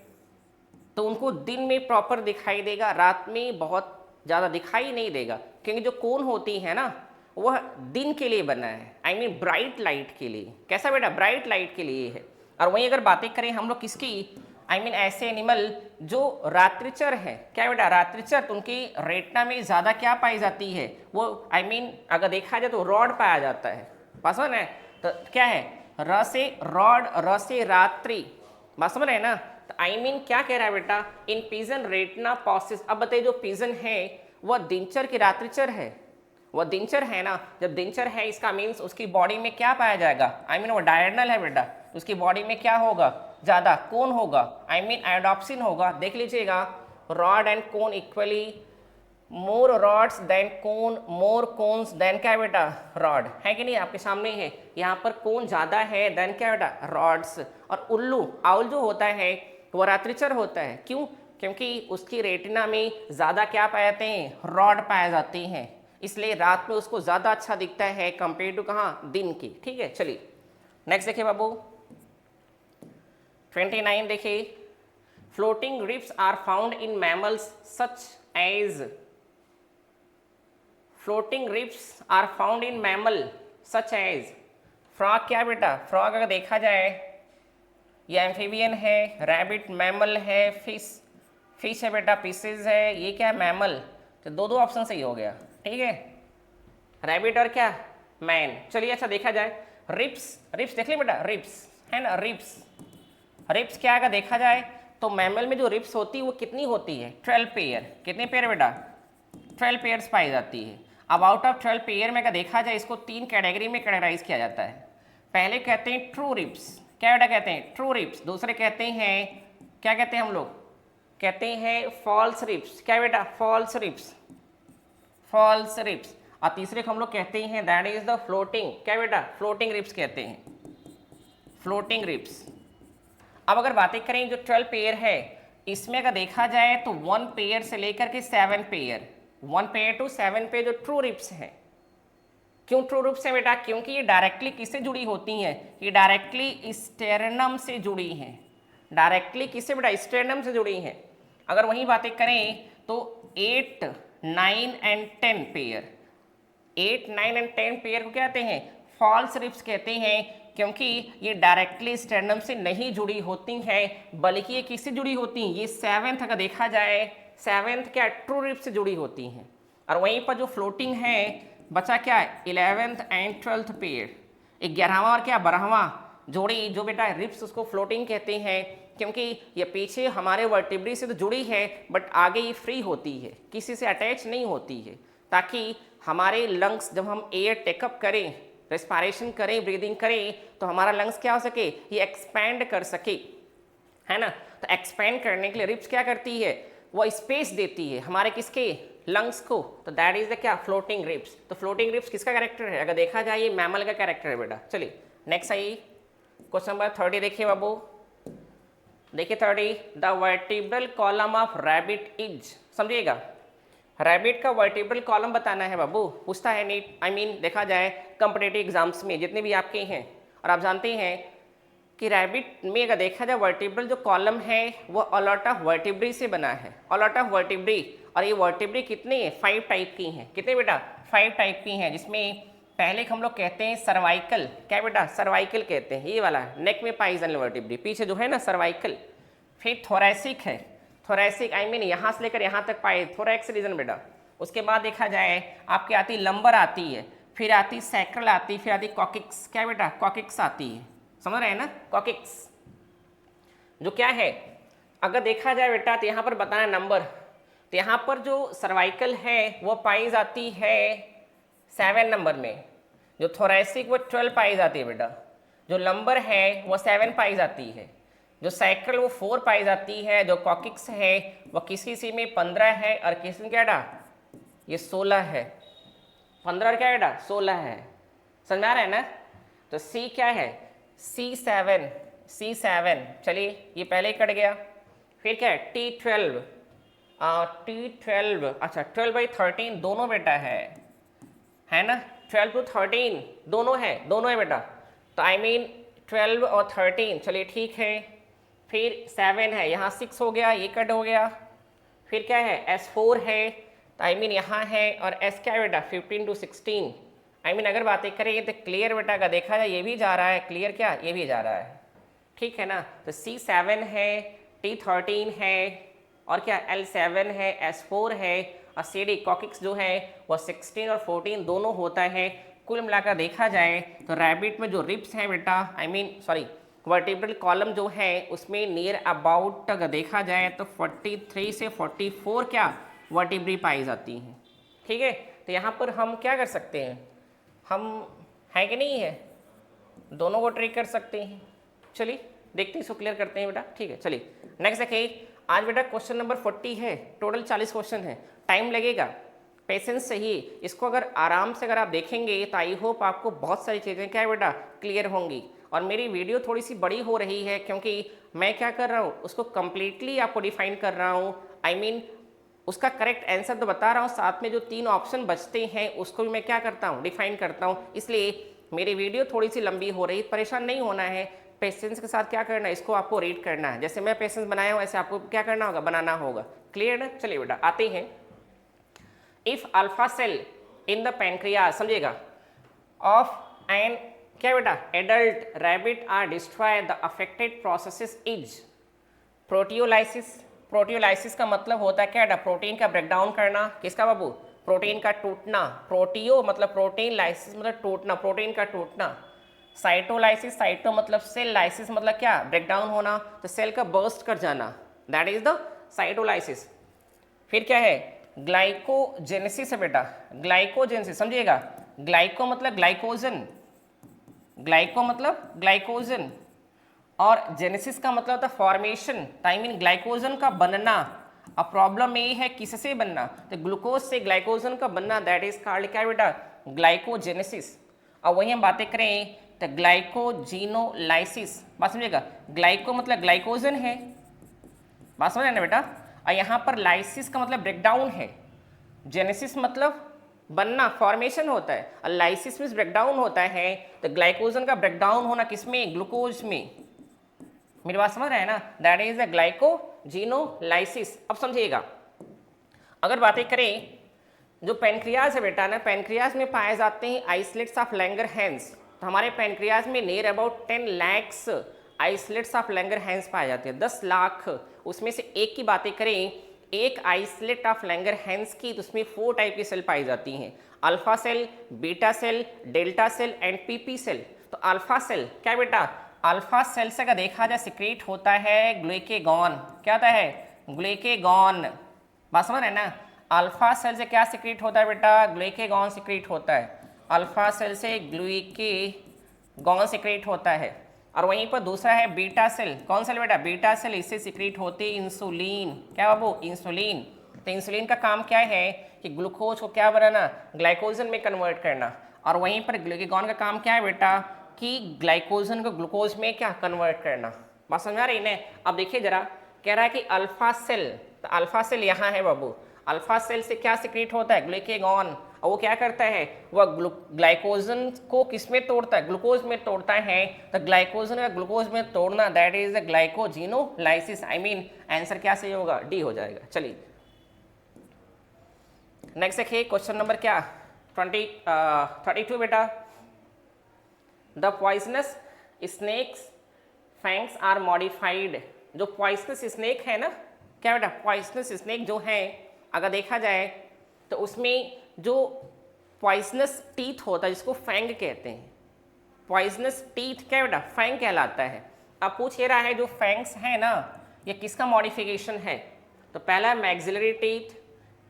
तो उनको दिन में प्रॉपर दिखाई देगा, रात में बहुत ज़्यादा दिखाई नहीं देगा, क्योंकि जो कोन होती है ना वह दिन के लिए बना है, आई मीन ब्राइट लाइट के लिए। कैसा बेटा, ब्राइट लाइट के लिए है। और वहीं अगर बातें करें हम लोग किसकी, आई मीन ऐसे एनिमल जो रात्रिचर है, क्या बेटा रात्रिचर, तो उनकी रेटिना में ज़्यादा क्या पाई जाती है, वो आई मीन अगर देखा जाए तो रॉड पाया जाता है, बात समझ है। तो क्या है, र से रॉड, र से रात्रि, बात समझ रहे हैं ना। तो आई मीन क्या कह रहा है बेटा, इन पिजन रेटिना पॉसिस। अब बताइए जो पिजन है वह दिनचर की रात्रिचर है, वह दिनचर है ना, जब दिनचर है इसका मीन्स उसकी बॉडी में क्या पाया जाएगा, आई मीन वो डायर्नल है बेटा, तो उसकी बॉडी में क्या होगा, ज़्यादा कोन होगा, आई मीन आयोडोप्सिन होगा। देख लीजिएगा, rod and cone equally, more rods than cone, more cones than क्या बेटा, रॉड, है कि नहीं, आपके सामने है। यहाँ पर कोन ज़्यादा है देन क्या बेटा, रॉड्स। और उल्लू, आउल जो होता है वो रात्रिचर होता है, क्यों, क्योंकि उसकी रेटिना में ज़्यादा क्या पाए जाते हैं, रॉड पाए जाते हैं, इसलिए रात में उसको ज़्यादा अच्छा दिखता है कंपेयर टू कहाँ, दिन की। ठीक है, चलिए नेक्स्ट देखिए बाबू 29 देखिए, floating ribs are found in mammals such as, floating ribs are found in mammal such as, frog क्या बेटा, फ्रॉग अगर देखा जाए ये एम्फीबियन है, रैबिट मैमल है, फिश है बेटा, पीसेज है, ये क्या है मैमल। तो दो ऑप्शन सही हो गया, ठीक है, रैबिट और क्या, मैन। चलिए अच्छा देखा जाए, रिब्स देख लिया बेटा, रिब्स है ना, रिब्स क्या अगर देखा जाए तो मैमल में जो रिब्स होती है वो कितनी होती है, 12 पेयर। कितने पेयर बेटा, 12 पेयर्स पाई जाती है। अब आउट ऑफ 12 पेयर में अगर देखा जाए इसको 3 कैटेगरी में कैटेगराइज किया जाता है। पहले कहते हैं ट्रू रिब्स, क्या बेटा कहते हैं, ट्रू रिब्स। दूसरे कहते हैं क्या कहते हैं हम लोग, कहते हैं फॉल्स रिब्स, क्या बेटा, फॉल्स रिब्स। और तीसरे को हम लोग कहते हैं दैट इज द फ्लोटिंग, क्या बेटा, फ्लोटिंग रिब्स कहते हैं, फ्लोटिंग रिब्स। अब अगर बातें करें जो 12 पेयर है, इसमें अगर देखा जाए तो 1 पेयर से लेकर के 7 पेयर, 1 पेयर टू 7 पेयर जो ट्रू रिब्स है। क्यों ट्रू रिब्स है बेटा, क्योंकि ये डायरेक्टली किससे जुड़ी होती हैं, ये डायरेक्टली स्टेरनम से जुड़ी हैं, डायरेक्टली किससे बेटा, स्टेरनम से जुड़ी हैं। अगर वही बातें करें तो 8, 9 एंड 10 पेयर, 8, 9 एंड 10 पेयर को क्या कहते हैं, फॉल्स रिब्स कहते हैं, क्योंकि ये डायरेक्टली स्टेरनम से नहीं जुड़ी होती हैं, बल्कि ये किससे जुड़ी होती हैं, ये 7th अगर देखा जाए 7th क्या ट्रू रिब्स से जुड़ी होती हैं। और वहीं पर जो फ्लोटिंग है बचा क्या है 11th एंड 12th पेयर, 11वां और क्या 12वां जोड़ी जो बेटा रिब्स उसको फ्लोटिंग कहते हैं, क्योंकि ये पीछे हमारे वर्टिब्री से तो जुड़ी है बट आगे ये फ्री होती है, किसी से अटैच नहीं होती है, ताकि हमारे लंग्स जब हम एयर टेकअप करें, रेस्पिरेशन करें, ब्रीदिंग करें तो हमारा लंग्स क्या हो सके, ये एक्सपैंड कर सके, है ना। तो एक्सपैंड करने के लिए रिब्स क्या करती है, वो स्पेस देती है हमारे किसके लंग्स को, तो दैट इज द क्या फ्लोटिंग रिब्स। तो फ्लोटिंग रिब्स किसका कैरेक्टर है, अगर देखा जाए ये मैमल का कैरेक्टर है बेटा। चलिए नेक्स्ट आइए क्वेश्चन नंबर 30 देखिए बाबू, देखिए 30, the vertebral column of rabbit is, समझिएगा रैबिट का वर्टिब्रल कॉलम बताना है बाबू, पूछता है नीट, आई मीन देखा जाए कॉम्पिटेटिव एग्जाम्स में जितने भी आपके हैं, और आप जानते हैं कि रैबिट में अगर देखा जाए वर्टिब्रल जो कॉलम है वो अलॉट ऑफ वर्टिब्री से बना है, अलॉट ऑफ वर्टिब्री, और ये वर्टिब्री कितनी है 5 टाइप की हैं, कितने बेटा 5 टाइप की हैं, जिसमें पहले हम लोग कहते हैं सर्वाइकल, क्या बेटा सर्वाइकल कहते हैं, ये वाला नेक में पाई जाने वर्टिब्री पीछे जो है ना सर्वाइकल, फिर थोरैसिक है, थोरैसिक आई मीन यहाँ से लेकर यहाँ तक पाए थोरैक्स रीजन बेटा, उसके बाद देखा जाए आपकी आती लंबर आती है, फिर आती सैक्रल आती, फिर आती कॉकिक्स, क्या बेटा कॉकिक्स आती है, समझ रहे हैं ना कॉकिक्स जो क्या है, अगर देखा जाए बेटा तो यहाँ पर बताना नंबर, तो यहाँ पर जो सर्वाइकल है वो पाई जाती है 7 नंबर में, जो थोरैसिक वो 12 पाई जाती है बेटा, जो लंबर है वो 7 पाई जाती है, जो सैक्रल वो 4 पाई जाती है, जो कॉकिक्स है वो किसी में 15 है और किसी में क्या बेटा ये 16 है, 15 और क्या बेटा 16 है, समझ में आ रहा है ना। तो सी क्या है C7, C7, चलिए ये पहले ही कट गया, फिर क्या है T12, T12 अच्छा 12/13 दोनों बेटा है ना, 12 to 13 दोनों है बेटा, तो आई मीन 12 और 13, चलिए ठीक है, फिर 7 है, यहाँ 6 हो गया, ये कट हो गया, फिर क्या है S4 है, तो आई मीन यहाँ है, और S क्या है बेटा 15 to 16, आई मीन अगर बातें करें तो क्लियर बेटा का देखा जाए ये भी जा रहा है, क्लियर क्या ये भी जा रहा है, ठीक है ना। तो C7 है, T13 है, और क्या L7 है, S4 है, और CD कॉकिक्स जो है वो 16 और 14 दोनों होता है। कुल मिलाकर देखा जाए तो रैबिट में जो रिब्स हैं बेटा I mean sorry vertebral column जो है उसमें नियर अबाउट अगर देखा जाए तो 43 से 44 क्या वर्टिब्री पाई जाती हैं, ठीक है। तो यहाँ पर हम क्या कर सकते हैं, हम है कि नहीं है, दोनों को ट्रिक कर सकते हैं। चलिए देखते हैं, इसको क्लियर करते हैं बेटा, ठीक है। चलिए नेक्स्ट देखिए, आज बेटा क्वेश्चन नंबर 40 है, टोटल 40 क्वेश्चन है, टाइम लगेगा, पेशेंस चाहिए, इसको अगर आराम से अगर आप देखेंगे तो आई होप आपको बहुत सारी चीज़ें क्या है बेटा क्लियर होंगी। और मेरी वीडियो थोड़ी सी बड़ी हो रही है क्योंकि मैं क्या कर रहा हूँ उसको कम्प्लीटली आपको डिफाइन कर रहा हूँ, आई मीन उसका करेक्ट आंसर तो बता रहा हूँ, साथ में जो 3 ऑप्शन बचते हैं उसको भी मैं क्या करता हूँ डिफाइन करता हूँ, इसलिए मेरी वीडियो थोड़ी सी लंबी हो रही, परेशान नहीं होना है, पेशेंस के साथ क्या करना है इसको आपको रीड करना है, जैसे मैं पेशेंस बनाया हूँ ऐसे आपको क्या करना होगा बनाना होगा, क्लियर ना। चलिए बेटा आते हैं, if alpha cell in the pancreas समझिएगा ऑफ एन क्या बेटा adult rabbit are destroy the affected processes is proteolysis. Proteolysis का मतलब होता है क्या बेटा प्रोटीन का ब्रेकडाउन करना, किसका बाबू प्रोटीन का टूटना, प्रोटियो मतलब प्रोटीन, लाइसिस मतलब टूटना, प्रोटीन का टूटना, साइटोलाइसिस साइटो मतलब सेल, लाइसिस मतलब क्या ब्रेकडाउन होना, तो सेल का बर्स्ट कर जाना, दैट इज द साइटोलाइसिस। फिर क्या है ग्लाइकोजेनेसिस है बेटा, ग्लाइकोजेनेसिस समझिएगा, ग्लाइको मतलब ग्लाइकोजन, ग्लाइको मतलब ग्लाइकोजन, और जेनेसिस का मतलब होता है फॉर्मेशन, आई मीन ग्लाइकोजन का बनना। अब प्रॉब्लम ये है किससे बनना, तो ग्लूकोज से ग्लाइकोजन का बनना, दैट इज कॉल्ड क्या बेटा ग्लाइकोजेनेसिस। अब वही हम बातें करें तो ग्लाइकोजीनोलाइसिस, बात समझिएगा, ग्लाइको मतलब ग्लाइकोजन है, बात समझ रहे ना बेटा, और यहाँ पर लाइसिस का मतलब ब्रेकडाउन है, जेनेसिस मतलब बनना फॉर्मेशन होता है, और लाइसिस में ब्रेकडाउन होता है, तो ग्लाइकोजन का ब्रेकडाउन होना किसमें ग्लूकोज में, मेरी बात समझ रहे हैं ना, दैट इज द ग्लाइकोजीनोलाइसिस। अब समझिएगा अगर बातें करें जो पैनक्रियाज है बेटा ना, पैनक्रियाज में पाए जाते हैं आइसलेट्स ऑफ लैंगरहैंस, तो हमारे पैनक्रियाज में near about 10 lakhs islets of Langerhans पाए जाते हैं, 10 लाख, उसमें से एक की बातें करें एक आइसलेट ऑफ लैंगरहैंस की, तो उसमें 4 टाइप की सेल पाई जाती हैं, alpha cell, beta cell, delta cell and PP cell. तो अल्फा सेल क्या बेटा, अल्फा सेल से अगर देखा जाए सिक्रेट होता है ग्लूकेगॉन। क्या होता है? ग्लूकेगॉन। बात समझ रहे हैं ना? अल्फा सेल से क्या सिक्रेट होता है बेटा? ग्लूकेगॉन सिक्रेट होता है। अल्फा सेल से ग्लूकेगॉन सिक्रेट होता है। और वहीं पर दूसरा है बीटा सेल। कौन सेल बेटा? Beta cell. इससे सिक्रेट होती है इंसुलिन। क्या बाबू? इंसुलिन। तो इंसुलिन का काम क्या है कि ग्लूकोज को क्या बनाना, ग्लाइकोजन में कन्वर्ट करना। और वहीं पर ग्लूकेगॉन का काम क्या है बेटा कि ग्लाइकोजन को ग्लूकोज में क्या कन्वर्ट करना। बात समझ आ रही है? अब देखिए जरा, कह रहा है कि अल्फा सेल, तो अल्फा सेल यहाँ है बाबू। अल्फा सेल से क्या सिक्रेट होता है? ग्लूकेगॉन। और वो क्या करता है? वह ग्लाइकोजन को किस में तोड़ता है? ग्लूकोज में तोड़ता है। तो ग्लाइकोजन का ग्लूकोज में तोड़ना, that is the glycogenolysis. I mean answer क्या सही होगा? डी हो जाएगा। चलिए नेक्स्ट देखिए, क्वेश्चन नंबर क्या 32 बेटा। The poisonous snakes fangs are modified. जो पॉइजनस स्नेक है ना, क्या बेटा, पॉइजनस स्नेक जो है अगर देखा जाए तो उसमें जो पॉइजनस टीथ होता है जिसको फैंग कहते हैं, पॉइजनस टीथ क्या बेटा? फैंग कहलाता है। अब पूछ ये रहा है जो फैंग्स है ना, ये किसका मॉडिफिकेशन है? तो पहला maxillary teeth,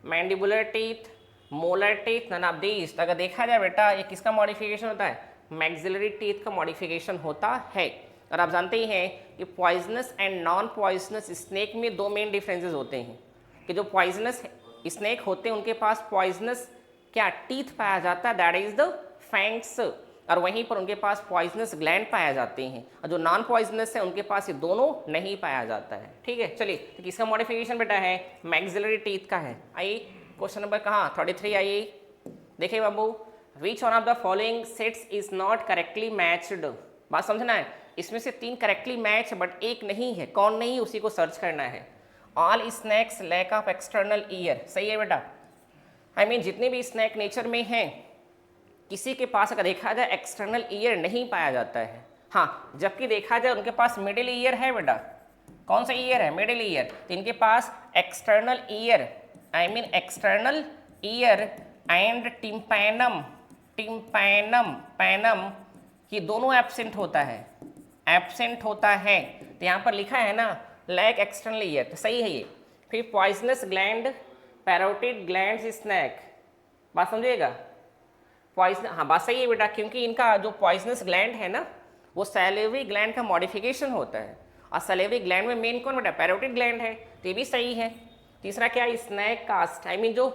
mandibular teeth, molar teeth, none of these. अगर देखा जाए बेटा ये किसका मॉडिफिकेशन होता है? मैक्सिलरी टीथ का मॉडिफिकेशन होता है। और आप जानते ही हैं कि poisonous and non poisonous snake में 2 मेन डिफरेंसेस होते हैं कि जो पॉइजनस स्नेक होते हैं उनके पास पॉइजनस क्या टीथ पाया जाता है, दैट इज द फैंग्स। और वहीं पर उनके पास पॉइजनस ग्लैंड पाया जाते हैं। और जो नॉन पॉइजनस है उनके पास ये दोनों नहीं पाया जाता है। ठीक है, चलिए तो किसका मॉडिफिकेशन बेटा है? मैक्सिलरी टीथ का है। आइए क्वेश्चन नंबर कहाँ 33 आइए देखिए बाबू। Which one of the following sets is not correctly matched. बात समझना है, इसमें से 3 करेक्टली मैच बट एक नहीं है। कौन नहीं, उसी को सर्च करना है। All snakes lack of external ear. सही है बेटा। आई मीन जितने भी स्नैक नेचर में हैं किसी के पास अगर देखा जाए एक्सटर्नल ईयर नहीं पाया जाता है। हाँ, जबकि देखा जाए उनके पास मिडिल ईयर है बेटा। कौन सा ईयर है? Middle ear. तो इनके पास external ear, I mean external ear and tympanum, पैनम ये दोनों एब्सेंट होता है, एब्सेंट होता है। तो यहाँ पर लिखा है ना लैक एक्सटर्नल ईयर, तो सही है ये। फिर poisonous gland, parotid gland snake. बात समझिएगा, पॉइजन, हाँ बात सही है बेटा, क्योंकि इनका जो पॉइजनस ग्लैंड है ना वो सैलिवरी ग्लैंड का मॉडिफिकेशन होता है। और सैलिवरी ग्लैंड में मेन कौन बेटा? पैरोटिड ग्लैंड है, तो ये भी सही है। तीसरा क्या है? स्नैक कास्ट, आई मीन जो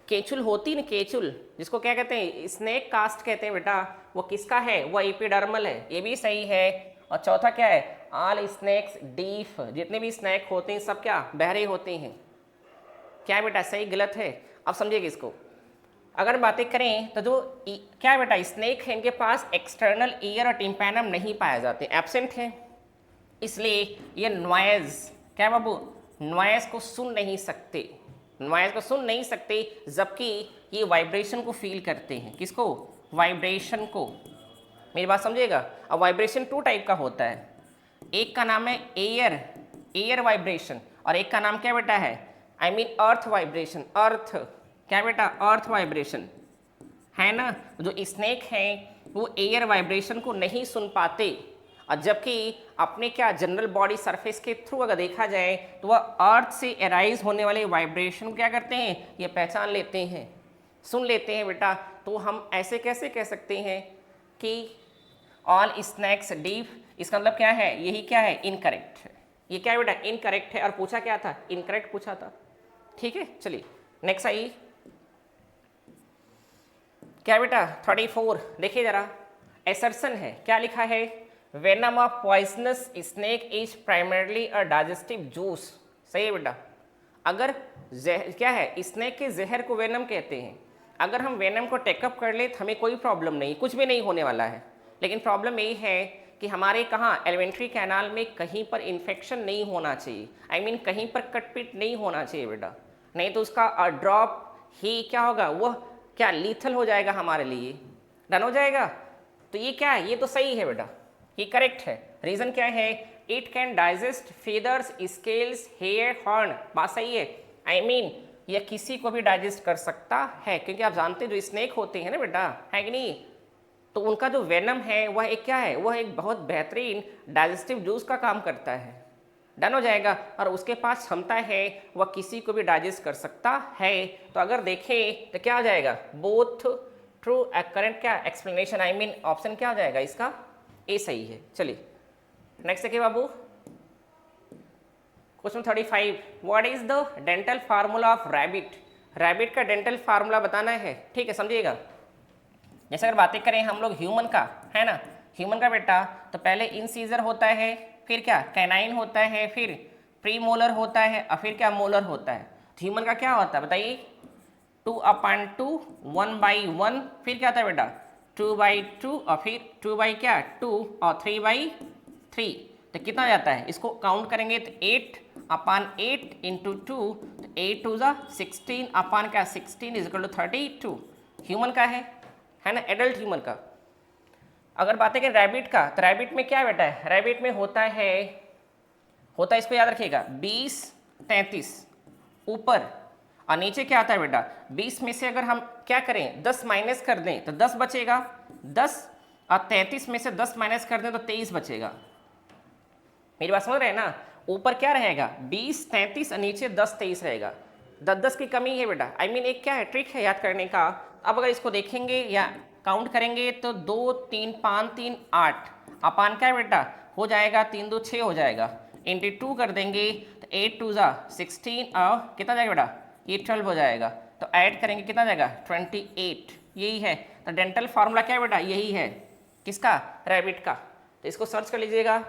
केचुल होती है ना, केचुल जिसको क्या कहते हैं? स्नैक कास्ट कहते हैं बेटा, वो किसका है? वो एपिडर्मल है, ये भी सही है। और चौथा क्या है? ऑल स्नैक्स डीफ, जितने भी स्नैक होते हैं सब क्या? बहरे होते हैं। क्या बेटा सही गलत है? अब समझिएगा इसको। अगर बातें करें तो जो क्या बेटा स्नेक है इनके पास एक्सटर्नल ईयर और टिम्पैनम नहीं पाए जाते, एब्सेंट है। इसलिए ये नॉइज, क्या बाबू, नॉइज को सुन नहीं सकते, नॉइज को सुन नहीं सकते, जबकि ये वाइब्रेशन को फील करते हैं। किसको? वाइब्रेशन को। मेरी बात समझिएगा। अब वाइब्रेशन 2 टाइप का होता है, एक का नाम है एयर वाइब्रेशन, और एक का नाम क्या बेटा है? I mean earth vibration. अर्थ क्या बेटा? अर्थ वाइब्रेशन है ना। जो स्नेक हैं वो एयर वाइब्रेशन को नहीं सुन पाते, और जबकि अपने क्या जनरल बॉडी सरफेस के थ्रू अगर देखा जाए तो वह अर्थ से एराइज होने वाले वाइब्रेशन क्या करते हैं? ये पहचान लेते हैं, सुन लेते हैं बेटा। तो हम ऐसे कैसे कह सकते हैं कि ऑल स्नैक्स डीप, इसका मतलब क्या है? यही क्या है? इनकरेक्ट है। ये क्या है बेटा? इनकरेक्ट है। और पूछा क्या था? इनकरेक्ट पूछा था। ठीक है, चलिए नेक्स्ट आइए। क्या बेटा 34 देखिए जरा, एसर्शन है, क्या लिखा है? Venom of poisonous snake is primarily a digestive juice. सही है बेटा। अगर क्या है? स्नेक के जहर को वेनम कहते हैं। अगर हम वेनम को टेकअप कर ले तो हमें कोई प्रॉब्लम नहीं, कुछ भी नहीं होने वाला है। लेकिन प्रॉब्लम यही है कि हमारे कहाँ एलिमेंट्री कैनाल में कहीं पर इन्फेक्शन नहीं होना चाहिए, आई मीन कहीं पर कटपीट नहीं होना चाहिए बेटा, नहीं तो उसका ड्रॉप ही क्या होगा? वह क्या लीथल हो जाएगा हमारे लिए, डन हो जाएगा। तो ये क्या है? ये तो सही है बेटा, ये करेक्ट है। रीजन क्या है? It can digest feathers, scales, hair, horn. बात सही है। आई मीन यह किसी को भी डाइजेस्ट कर सकता है, क्योंकि आप जानते हैं जो स्नेक होते हैं ना बेटा, है कि नहीं, तो उनका जो वेनम है वह एक क्या है, वह एक बहुत बेहतरीन डाइजेस्टिव जूस का काम करता है। डन हो जाएगा। और उसके पास क्षमता है वह किसी को भी डाइजेस्ट कर सकता है। तो अगर देखें तो क्या हो जाएगा, बोथ ट्रू करंट क्या एक्सप्लेनेशन, आई मीन ऑप्शन क्या हो जाएगा इसका, ए सही है। चलिए नेक्स्ट देखिए बाबू, question 35, what is the dental formula of rabbit. Rabbit का डेंटल फार्मूला बताना है, ठीक है, समझिएगा। जैसे अगर बातें करें हम लोग ह्यूमन का, है ना, ह्यूमन का बेटा, तो पहले इंसीजर होता है, फिर क्या कैनाइन होता है, फिर प्रीमोलर होता है, और फिर क्या मोलर होता है। तो ह्यूमन का क्या होता है बताइए, 2/2, 1/1, फिर क्या होता है बेटा 2/2, और फिर 2 और 3/3। तो कितना जाता है, इसको काउंट करेंगे तो 8/8 इंटू 2, तो 8 2 16 क्या 16 = 32 ह्यूमन का है ना, एडल्ट ह्यूमन का। अगर बातें करें रैबिट का, तो रैबिट में क्या बेटा है, रैबिट में होता है इसको याद रखिएगा 20 33 ऊपर, और नीचे क्या आता है बेटा 20 में से अगर हम क्या करें 10 माइनस कर दें तो 10 बचेगा, 10, और 33 में से 10 माइनस कर दें तो 23 बचेगा। मेरी बात समझ रहे हैं ना, ऊपर क्या रहेगा 20 33 और नीचे 10 23 रहेगा, 10 की कमी है बेटा। आई मीन एक क्या है ट्रिक है याद करने का। अब अगर इसको देखेंगे या काउंट करेंगे तो 2 3 5 3 8 अपान क्या है बेटा हो जाएगा 3 2 6 हो जाएगा, इंटू 2 कर देंगे तो 8 2 16 और कितना जाएगा बेटा ये 12 हो जाएगा। तो ऐड करेंगे कितना जाएगा 28, यही है। तो डेंटल फार्मूला क्या है बेटा यही है, किसका रैबिट का। तो इसको सर्च कर लीजिएगा,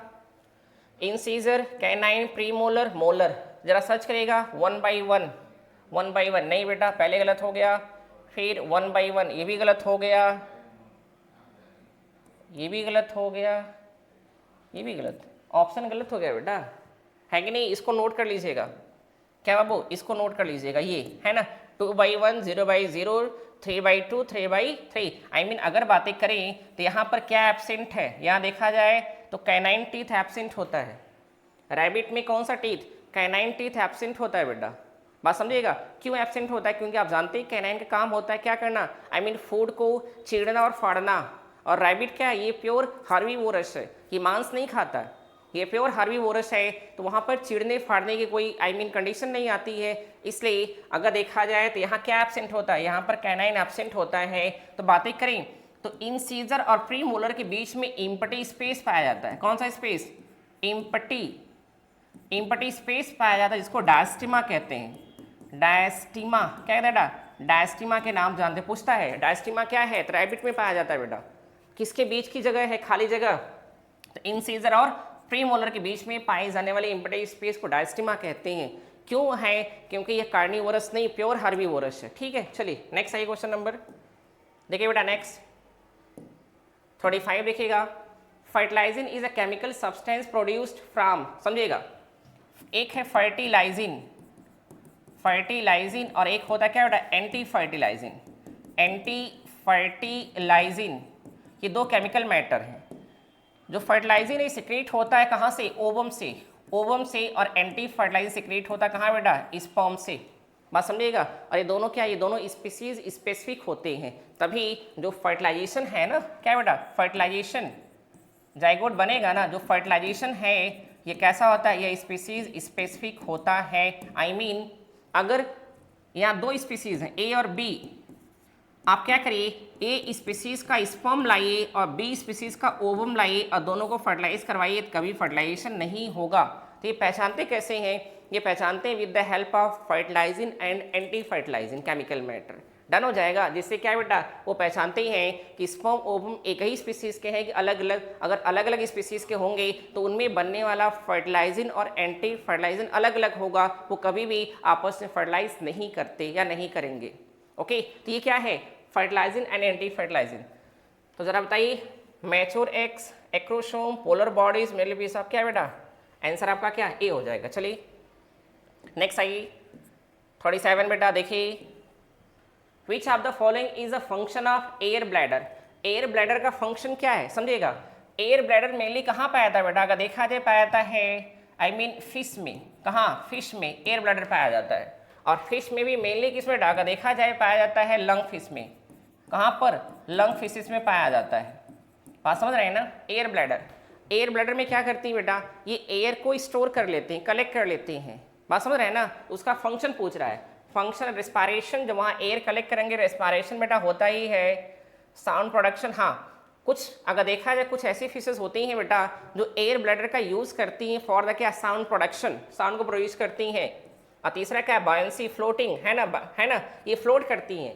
इंसीजर कैनाइन प्रीमोलर मोलर, जरा सर्च करिएगा 1/1 नहीं बेटा पहले गलत हो गया, फिर 1/1 ये भी गलत हो गया, ये भी गलत हो गया, ये भी गलत, ऑप्शन गलत हो गया बेटा, है कि नहीं। इसको नोट कर लीजिएगा, क्या बाबू इसको नोट कर लीजिएगा, ये है ना 2/1 0/0 3/2 3/3। आई मीन अगर बातें करें तो यहाँ पर क्या एब्सेंट है, यहाँ देखा जाए तो कैनाइन टीथ एब्सेंट होता है। रैबिट में कौन सा टीथ, कैनाइन टीथ एब्सेंट होता है बेटा। बात समझिएगा क्यों एब्सेंट होता है, क्योंकि आप जानते हैं कैनाइन का काम होता है क्या करना, आई मीन फूड को चीरना और फाड़ना। और रैबिट क्या है, ये प्योर हार्बीवोरस है, ये मांस नहीं खाता, ये प्योर हार्बीवोरस है। तो वहाँ पर चिड़ने फाड़ने की कोई आई मीन कंडीशन नहीं आती है। इसलिए अगर देखा जाए तो यहाँ क्या एब्सेंट होता है, यहाँ पर कैनाइन एब्सेंट होता है। तो बातें करें तो इंसीजर और प्री मोलर के बीच में इम्पटी स्पेस पाया जाता है। कौन सा स्पेस, इम्पटी स्पेस पाया जाता है, जिसको डायस्टिमा कहते हैं। डायस्टिमा क्या कहता है बेटा, डायस्टिमा के नाम जानते, पूछता है डायस्टिमा क्या है, तो रैबिट में पाया जाता है बेटा। किसके बीच की जगह है, खाली जगह, तो इंसीजर और प्रीमोलर के बीच में पाए जाने वाले इम्पटी स्पेस को डायस्टिमा कहते हैं। क्यों है, क्योंकि ये कार्निवोरस नहीं प्योर हार्बीवोरस है। ठीक है चलिए नेक्स्ट आइए क्वेश्चन नंबर, देखिए बेटा नेक्स्ट 35 देखिएगा, fertilizin is a chemical substance produced from, समझिएगा एक है फर्टिलाइजिन और एक होता है क्या बेटा एंटी फर्टिलाइजिन। ये दो केमिकल मैटर हैं। जो फर्टिलाइजिन है सिक्रेट होता है कहाँ से, ओवम से, और एंटी फर्टिलाइजिन सिक्रेट होता है कहाँ बेटा, स्पर्म से। बात समझिएगा। और ये दोनों क्या, ये दोनों स्पीसीज स्पेसिफिक होते हैं, तभी जो फर्टिलाइजेशन है ना, क्या बेटा फर्टिलाइजेशन जाइगोट बनेगा ना, जो फर्टिलाइजेशन है ये कैसा होता है, ये स्पीसीज स्पेसिफिक होता है। आई मीन अगर यहाँ दो स्पीसीज हैं ए और बी, आप क्या करिए ए स्पीसीज का स्पर्म लाइए और बी स्पीसीज का ओवम लाइए और दोनों को फर्टिलाइज करवाइए, कभी फर्टिलाइजेशन नहीं होगा। तो ये पहचानते कैसे हैं, ये पहचानते हैं with the help of fertilizin and anti fertilizin chemical matter. Done हो जाएगा, जिससे क्या बेटा वो पहचानते हैं कि स्पर्म ओवम एक ही स्पीसीज के हैं कि अलग अलग, अगर अलग अलग स्पीसीज के होंगे तो उनमें बनने वाला फर्टिलाइजिन और एंटी फर्टिलाइजिन अलग अलग होगा, वो कभी भी आपस में फर्टिलाइज नहीं करते या नहीं करेंगे। ओके तो ये क्या है फर्टिलाइजिन एंड एंटी फर्टिलाइजिन। तो जरा बताइए mature x, acrosome, polar bodies, मेरे लिए सब क्या है बेटा, आंसर आपका क्या ए हो जाएगा। चलिए नेक्स्ट आइए 37 बेटा देखिए, विच of the following is a function of air bladder. Air bladder का फंक्शन क्या है समझिएगा। एयर ब्लैडर मेनली कहाँ पाया जाता है बेटा, अगर देखा जाए पाया जाता है आई मीन फिश में, कहाँ फिश में एयर ब्लैडर पाया जाता है। और फिश में भी मेनली किस में अगर देखा जाए पाया जाता है लंग फिश में। कहाँ पर? लंग फिशेस में पाया जाता है। बात समझ रहे हैं ना? एयर ब्लैडर, एयर ब्लैडर में क्या करती है बेटा, ये एयर को स्टोर कर लेते हैं, कलेक्ट कर लेते हैं। बात समझ रहे हैं ना? उसका फंक्शन पूछ रहा है, फंक्शन रेस्पिरेशन, जब वहाँ एयर कलेक्ट करेंगे रेस्पिरेशन बेटा होता ही है, साउंड प्रोडक्शन। हाँ, कुछ अगर देखा जाए कुछ ऐसी फिशेस होती हैं बेटा जो एयर ब्लैडर का यूज़ करती हैं फॉर द क्या, साउंड प्रोडक्शन, साउंड को प्रोड्यूस करती हैं। और तीसरा क्या, बायंसी, फ्लोटिंग, है ना, ये फ्लोट करती हैं।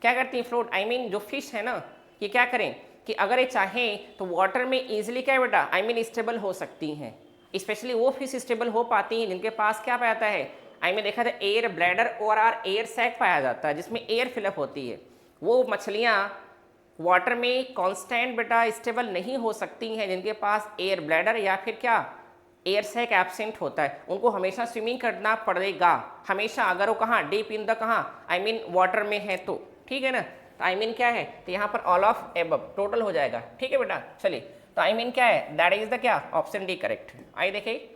क्या करती हैं? फ्लोट। आई मीन जो फिश है ना, ये क्या करें कि अगर ये चाहें तो वाटर में इजीली क्या है बेटा, आई मीन स्टेबल हो सकती हैं। स्पेशली वो फिश स्टेबल हो पाती हैं जिनके पास क्या पाया जाता है, आई मीन देखा जाए एयर ब्लैडर और एयर सैक पाया जाता है जिसमें एयर फिलअप होती है। वो मछलियाँ वाटर में कांस्टेंट बेटा स्टेबल नहीं हो सकती हैं जिनके पास एयर ब्लैडर या फिर क्या, एयर सैक एब्सेंट होता है। उनको हमेशा स्विमिंग करना पड़ेगा, हमेशा, अगर वो कहाँ, डीप इन द कहाँ, आई मीन वाटर में है तो, ठीक है ना। तो आई मीन क्या है, तो यहाँ पर ऑल ऑफ एबव टोटल हो जाएगा, ठीक है बेटा। चलिए, तो आई मीन क्या है, दैट इज द क्या, ऑप्शन डी करेक्ट। आई देखिए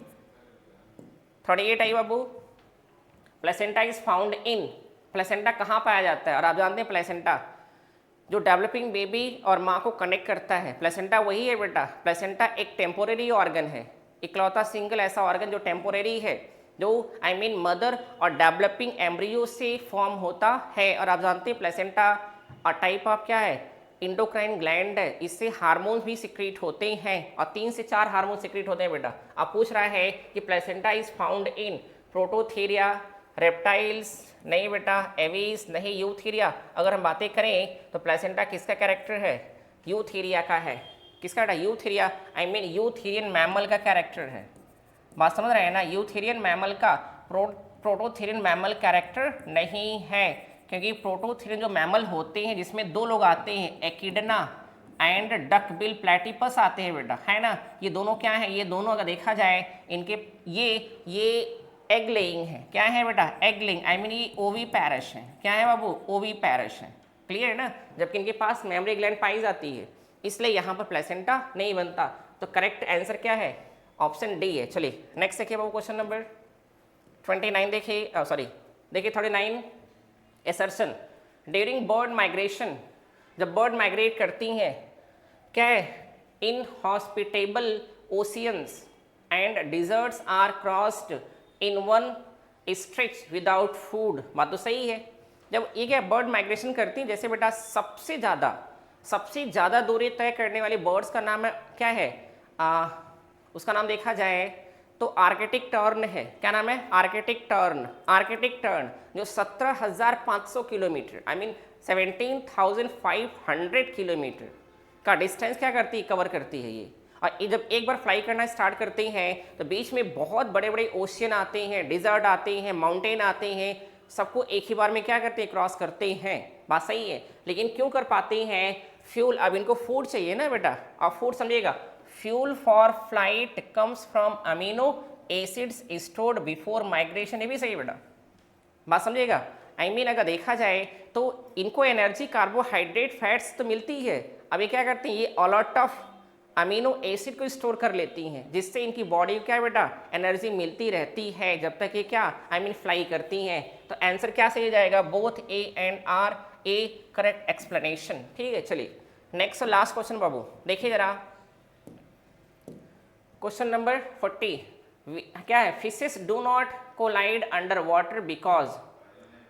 38 आई बाबू, placenta is found in, placenta कहाँ पाया जाता है? और आप जानते हैं प्लेसेंटा जो डेवलपिंग बेबी और माँ को कनेक्ट करता है, प्लेसेंटा वही है बेटा। प्लेसेंटा एक टेम्पोरेरी ऑर्गन है, इकलौता सिंगल ऐसा ऑर्गन जो टेम्पोरेरी है, जो आई मीन मदर और डेवलपिंग एम्ब्रियो से फॉर्म होता है। और आप जानते हैं प्लेसेंटा और टाइप ऑफ क्या है, इंडोक्राइन ग्लैंड है, इससे हार्मोन्स भी सिक्रीट होते हैं और 3 से 4 हार्मोन सिक्रीट होते हैं बेटा। अब पूछ रहा है कि placenta is found in Prototheria, reptiles नहीं बेटा, एवीज नहीं, यूथेरिया। अगर हम बातें करें तो प्लेसेंटा किसका कैरेक्टर है, यूथेरिया का है। किसका बेटा? Eutheria, I mean eutherian mammal का कैरेक्टर है। बात समझ रहे हैं ना? यूथेरियन मैमल का प्रोटोथेरियन मैमल कैरेक्टर नहीं है, क्योंकि प्रोटोथेरियन जो मैमल होते हैं जिसमें 2 लोग आते हैं, एकिडना एंड डक बिल प्लेटिपस आते हैं बेटा, है ना। ये दोनों क्या है, ये दोनों अगर देखा जाए इनके ये एग लेइंग है। क्या है बेटा? एग लेइंग, आई मीन ये ओवी पैरिश है। क्या है बाबू? ओवी पैरिश है, क्लियर है ना। जबकि इनके पास मेमरी ग्लैंड पाई जाती है, इसलिए यहाँ पर प्लेसेंटा नहीं बनता। तो करेक्ट आंसर क्या है? ऑप्शन डी है। चलिए नेक्स्ट देखिए बाबू, क्वेश्चन नंबर 29 देखिए, सॉरी देखिए 39। एसर्शन, ड्यूरिंग बर्ड माइग्रेशन, जब बर्ड माइग्रेट करती हैं, क्या है, inhospitable oceans and deserts are crossed in one stretch without food. बात तो सही है। जब ये क्या बर्ड माइग्रेशन करती हैं, जैसे बेटा सबसे ज़्यादा दूरी तय करने वाली बर्ड्स का नाम है क्या है, उसका नाम देखा जाए तो आर्कटिक टर्न है। क्या नाम है? आर्कटिक टर्न जो 17,500 किलोमीटर, आई मीन 17,500 किलोमीटर का डिस्टेंस क्या करती है, कवर करती है ये। और ये जब एक बार फ्लाई करना स्टार्ट करते हैं तो बीच में बहुत बड़े बड़े ओशियन आते हैं, डिजर्ट आते हैं, माउंटेन आते हैं, सबको एक ही बार में क्या करते हैं, क्रॉस करते हैं। बात सही है। लेकिन क्यों कर पाते हैं? फ्यूल, अब इनको फूड चाहिए ना बेटा, अब फूड समझिएगा, fuel for flight comes from amino acids stored before migration. ये भी सही बेटा, बात समझिएगा। आई मीन अगर देखा जाए तो इनको एनर्जी कार्बोहाइड्रेट फैट्स तो मिलती है, अब ये क्या करती हैं, ये अलॉट ऑफ अमीनो एसिड को स्टोर कर लेती हैं, जिससे इनकी बॉडी को क्या बेटा, एनर्जी मिलती रहती है जब तक ये क्या, आई मीन फ्लाई करती हैं। तो आंसर क्या सही हो जाएगा? Both A and R a correct explanation. ठीक है, चलिए नेक्स्ट और लास्ट क्वेश्चन बाबू देखिए जरा, क्वेश्चन नंबर 40 क्या है, fishes do not collide under water because.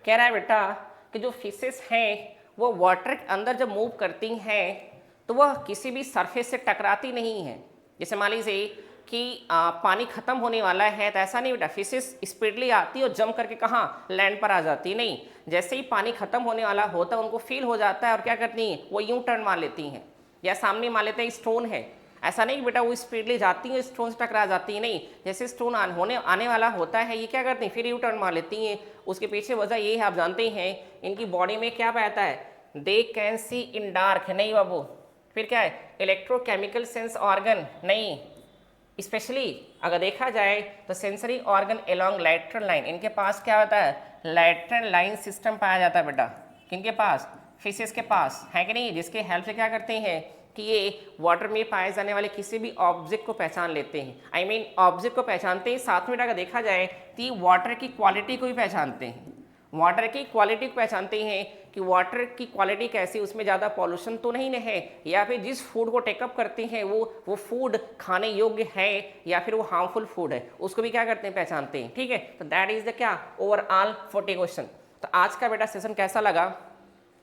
कह रहा है बेटा कि जो फिशेस हैं वो वाटर के अंदर जब मूव करती हैं तो वह किसी भी सरफेस से टकराती नहीं है। जैसे मान लीजिए कि पानी खत्म होने वाला है तो ऐसा नहीं बेटा, फिशेस स्पीडली आती और जंप करके कहाँ, लैंड पर आ जाती नहीं। जैसे ही पानी खत्म होने वाला होता है उनको फील हो जाता है और क्या करती हैं, वो यूं टर्न मार लेती हैं, या सामने मान लेते हैं स्टोन है, ऐसा नहीं बेटा वो स्पीडली जाती हैं स्टोन से टकरा जाती है, नहीं। जैसे स्टोन आने वाला होता है ये क्या करती हैं, फिर यू टर्न मार लेती हैं। उसके पीछे वजह ये है, आप जानते हैं इनकी बॉडी में क्या पाता है, they can see in dark, नहीं बाबू। फिर क्या है, इलेक्ट्रोकेमिकल सेंस ऑर्गन, नहीं। स्पेशली अगर देखा जाए तो sensory organ along lateral line, इनके पास क्या होता है, लैटरल लाइन सिस्टम पाया जाता है बेटा। किनके पास, फिशेस के पास, है कि नहीं, जिसके हेल्प से क्या करते हैं कि ये वाटर में पाए जाने वाले किसी भी ऑब्जेक्ट को पहचान लेते हैं। आई मीन ऑब्जेक्ट को पहचानते हैं, साथ में अगर देखा जाए तो ये वाटर की क्वालिटी को भी पहचानते हैं। वाटर की क्वालिटी को पहचानते हैं कि वाटर की क्वालिटी कैसी, उसमें ज़्यादा पॉल्यूशन तो नहीं है, या फिर जिस फूड को टेकअप करते हैं वो फूड खाने योग्य है या फिर वो हार्मफुल फूड है, उसको भी क्या करते हैं, पहचानते हैं। ठीक है, तो दैट इज द क्या ओवरऑल 40 क्वेश्चन। तो आज का बेटा सेशन कैसा लगा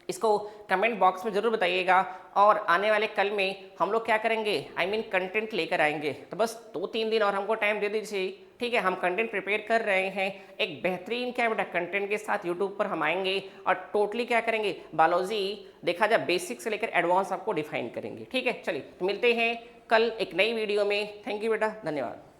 इसको कमेंट बॉक्स में ज़रूर बताइएगा, और आने वाले कल में हम लोग क्या करेंगे, कंटेंट लेकर आएंगे। तो बस 2-3 दिन और हमको टाइम दे दीजिए। ठीक है, हम कंटेंट प्रिपेयर कर रहे हैं, एक बेहतरीन क्या बेटा कंटेंट के साथ यूट्यूब पर हम आएंगे और टोटली क्या करेंगे, बायोलॉजी देखा जाए बेसिक से लेकर एडवांस आपको डिफाइन करेंगे। ठीक है, चलिए तो मिलते हैं कल एक नई वीडियो में। थैंक यू बेटा, धन्यवाद।